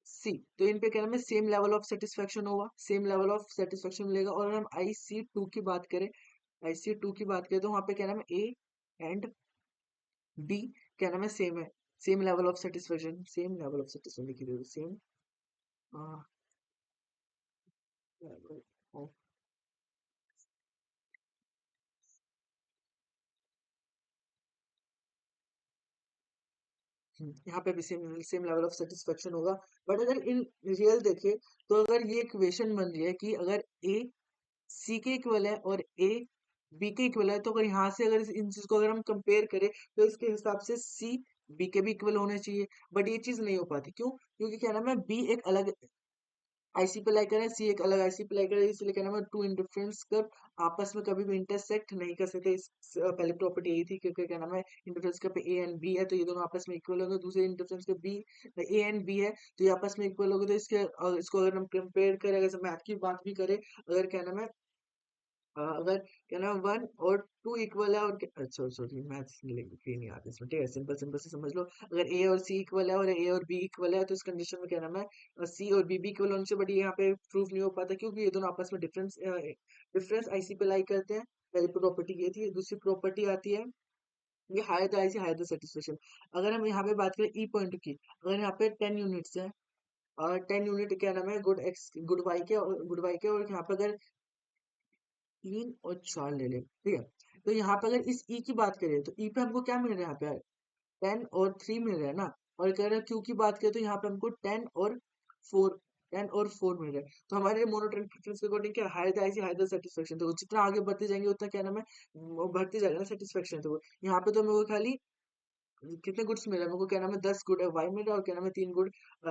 सी, तो इन पे क्या नाम है सेम लेवल ऑफ सेटिस्फेक्शन होगा, सेम लेवल ऑफ सेटिस्फेक्शन मिलेगा। और अगर हम आई सी टू की बात करें, आई सी टू की बात करें तो वहां पे क्या नाम है ए एंड बी क्या नाम है सेम है, same level of satisfaction, same level of satisfaction लिखी दे सेम लेवल ऑफ, यहाँ पे भी same same level of satisfaction होगा। बट अगर इन रियल देखे तो अगर ये इक्वेशन बन रही है कि अगर ए सी के इक्वल है और ए बी के इक्वल है, तो अगर यहाँ से अगर इन चीज को अगर हम कंपेयर करें तो इसके हिसाब से सी बी के भी इक्वल होने चाहिए, बट ये चीज नहीं हो पाती, क्यों, क्योंकि क्या नाम है बी एक अलग आईसी पे लाई करें, सी एक अलग आईसी पे लाई करें, इसलिए क्या नाम है टू इंडिफरेंस कर्व आपस में कभी भी इंटरसेक्ट नहीं कर सकते। पहली प्रॉपर्टी यही थी, क्योंकि क्या नाम है इंडिफरेंस कर्व पे ए एंड बी है तो ये दोनों आपस में इक्वल होंगे, दूसरे indifference curve B A and B है तो ये आपस में इक्वल होंगे। तो इसके इसको अगर हम कंपेयर करें, अगर मैथ की बात भी करें, अगर क्या नाम है अगर क्या नाम 1 और 2 इक्वल है और अच्छा सॉरी मैथ्स नहीं आते इसमें, ठीक है, सिंपल सिंपल से समझ लो। अगर ए और सी इक्वल है और ए और बी इक्वल है तो इस कंडीशन में क्या नाम है सी और बी भी इक्वल होने से, बट ये यहाँ पे प्रूफ नहीं हो पाता क्योंकि ये दोनों आपस में डिफरेंस आईसी पे लाई करते हैं। पहली प्रॉपर्टी ये थी। दूसरी प्रॉपर्टी आती है ये higher the IC higher the satisfaction. अगर हम यहाँ पे बात करें ई पॉइंट की, अगर यहाँ पे 10 यूनिट्स है और 10 यूनिट क्या नाम है गुड वाई के, और यहाँ पे अगर 3 और 4 ले ले, ठीक है, तो यहाँ पे अगर इस ई की बात करें तो ई पे हमको क्या मिल रहा है यहाँ पे 10 और 3 मिल रहा है ना। और कह रहे हैं क्यू की बात करें तो यहाँ पे हमको 4 10 और 4 मिल रहा है। तो हमारे मोनोटोनिक प्रेफरेंस के अकॉर्डिंग क्या higher the IC higher the satisfaction, तो जितना आगे बढ़ते जाएंगे उतना क्या नाम है वो बढ़ती जाएगा ना सेटिस्फेक्शन। तो यहाँ पे तो मेरे को खाली कितने गुड्स मिल रहे हैं मेरे को, क्या नाम है 10 गुड वाई मिल रहा है और क्या नाम है 3 गुड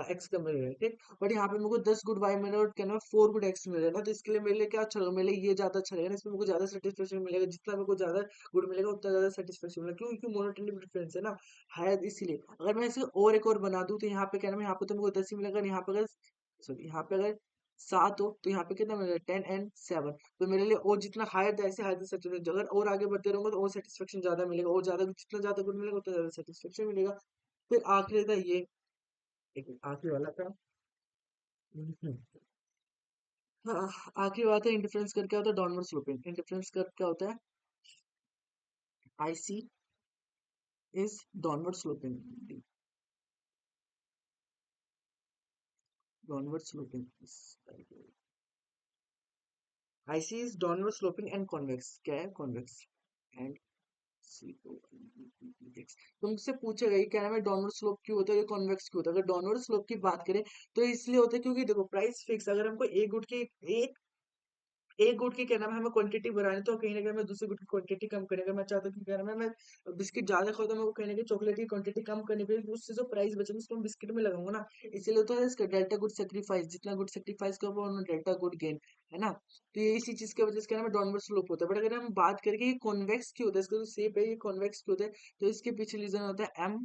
एक्स का मिल रहा है, ठीक। बट यहाँ पे मेरे को 10 गुड वाई मिल रहा है और क्या नाम है 4 गुड एक्स मिल रहा है ना, तो इसके लिए मेरे लिए क्या अच्छा होगा, मेरे लिए ये ज्यादा अच्छा रहेगा ना, इसमें मेरे को ज्यादा सेटिस्फेक्शन मिलेगा। जितना मेरे को ज्यादा गुड मिलेगा उतना ज्यादा सेटिस्फेक्शन मिलेगा, क्यों, क्योंकि मोनोटोनिक डिफरेंस है ना हायर, इसीलिए। अगर मैं इसे और एक और बना दूं तो यहाँ पे क्या नाम है यहाँ पे तो मेरे को 10 ही मिलेगा, और यहाँ पे अगर सॉरी यहाँ पे अगर 7 हो तो यहाँ पे कितना मिलेगा 10 एंड 7। तो मेरे लिए और जितना हायर था ऐसे हायर सेटिस्फेक्शन, अगर और आगे बढ़ते रहूंगा तो और सेटिस्फेक्शन ज्यादा मिलेगा, और ज्यादा जितना ज्यादा गुड मिलेगा उतना ज्यादा सेटिस्फेक्शन मिलेगा। फिर आखिरी था ये, एक आखिरी वाला था। हम्म, हाँ, आखिरी बात है इंडिफरेंस कर क्या होता है डाउनवर्ड स्लोपिंग। इंडिफरेंस कर क्या होता है IC is downward sloping, downward sloping IC is downward sloping and convex, क्या है कॉन्वेक्स एंड तुमसे पूछेगा ये क्या नाम है डाउनवर्ड स्लोप क्यों होता है, ये कॉन्वेक्स क्यों होता है। अगर डाउनवर्ड स्लोप की बात करें तो इसलिए होता है क्योंकि देखो प्राइस फिक्स, अगर हमको एक गुड की एक गुड की क्या नाम है हमें क्वांटिटी बढ़ानी, तो कहीं ना कहीं मैं दूसरे गुड की क्वांटिटी कम करेगा। मैं चाहता हूँ कि क्या नाम है मैं बिस्किट ज्यादा खाऊं तो मैं कहीं ना कहीं चॉकलेट की क्वांटिटी कम करनी पड़ेगी, उससे जो प्राइस बचेगा उसको मैं बिस्किट में लगाऊंगा ना। इसीलिए तो है इसका डेल्टा गुड सेक्रीफाइस, जितना गुड सेक्रीफाइस करो उतना डेल्टा गुड गेन, है ना। तो ये इसी चीज की वजह से क्या नाम है डाउनवर्ड स्लोप होता है। बट अगर हम बात करें कि ये कॉन्वेक्स क्यों होता है, इसका जो शेप है ये कॉन्वेक्स क्यों होता है, तो इसके पीछे रीजन होता है M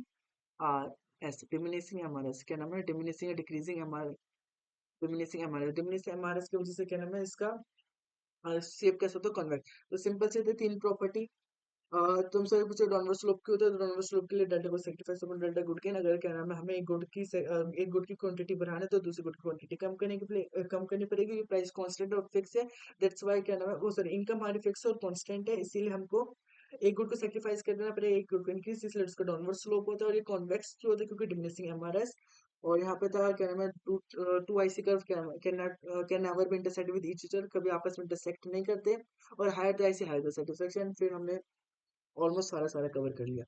R S, diminishing M R S, क्या नाम है diminishing decreasing M R, diminishing M R S की वजह से क्या नाम है इसका शेप कैसा होता है कॉन्वेक्स। तो सिंपल से थे 3 प्रॉपर्टी। तुमसे पूछो डाउनवर्ड स्लोप क्यों होता है, तो डाउनवर्ड स्लोप के लिए डेल्टा को sacrifice upon delta good gain. अगर क्या नाम है हमें एक गुड की क्वांटिटी बढ़ाना है तो दूसरी गुड की क्वांटिटी कम करने के लिए कम करनी पड़ेगी, ये प्राइस कांस्टेंट और फिक्स है। दैट्स व्हाई क्या नाम है वो सॉरी इनकम हमारी फिक्स और कांस्टेंट है, इसीलिए हमको एक गुड को सेक्रीफाइस कर देना पड़ेगा, एक गुड को इंक्रीज, इसलिए उसका डाउनवर्ड स्लोप होता है। और ये कॉन्वेक्स क्यों होता है क्योंकि डिमिनिशिंग एमआरएस। और यहाँ पे था क्या नाम है two IC curve can never be intersect with each other, कभी आपस में इंटरसेक्ट नहीं करते। और higher the IC higher the satisfaction. फिर हमने ऑलमोस्ट सारा सारा कवर कर लिया।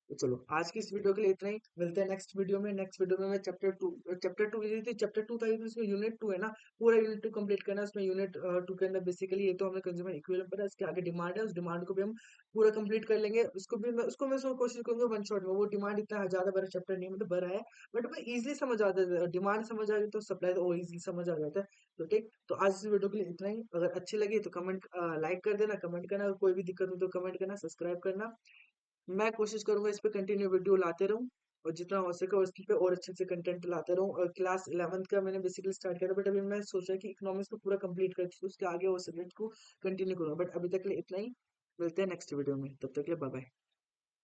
तो चलो आज की इस वीडियो के लिए इतना ही, मिलते हैं नेक्स्ट वीडियो में। नेक्स्ट वीडियो में मैं चैप्टर टू चैप्टर टू था, इसमें यूनिट 2 है ना, पूरा यूनिट 2 कंप्लीट करना है। उसमें यूनिट 2 के अंदर बेसिकली ये तो हमने कंज्यूमर इक्विलिब्रियम पर है, इसके आगे डिमांड है, उस डिमांड को भी हम पूरा कंप्लीट कर लेंगे। उसको मैं उसमें कोशिश करूंगा वन शॉट में। वो डिमांड इतना ज्यादा बड़ा चैप्टर नहीं है, मतलब बड़ा है बट मैं इजिली समझ आता है, डिमांड समझ आ गई तो सप्लाई तो और इजिली समझ आ जाता है। तो ठीक, तो आज इस वीडियो के लिए इतना ही। अगर अच्छी लगी तो कमेंट लाइक कर देना, कमेंट करना, अगर कोई भी दिक्कत हो तो कमेंट करना, सब्सक्राइब करना। मैं कोशिश करूंगा इस पे कंटिन्यू वीडियो लाते रहूं और जितना हो सके उस पे और अच्छे से कंटेंट लाते रहूं। और क्लास 11th का मैंने बेसिकली स्टार्ट किया था, बट अभी मैं सोचा कि इकोनॉमिक्स को पूरा कंप्लीट कर उसके आगे और सब्जेक्ट को कंटिन्यू करूंगा, बट अभी तक के लिए इतना ही। मिलते हैं नेक्स्ट वीडियो में, तब तक के लिए बाय बाय।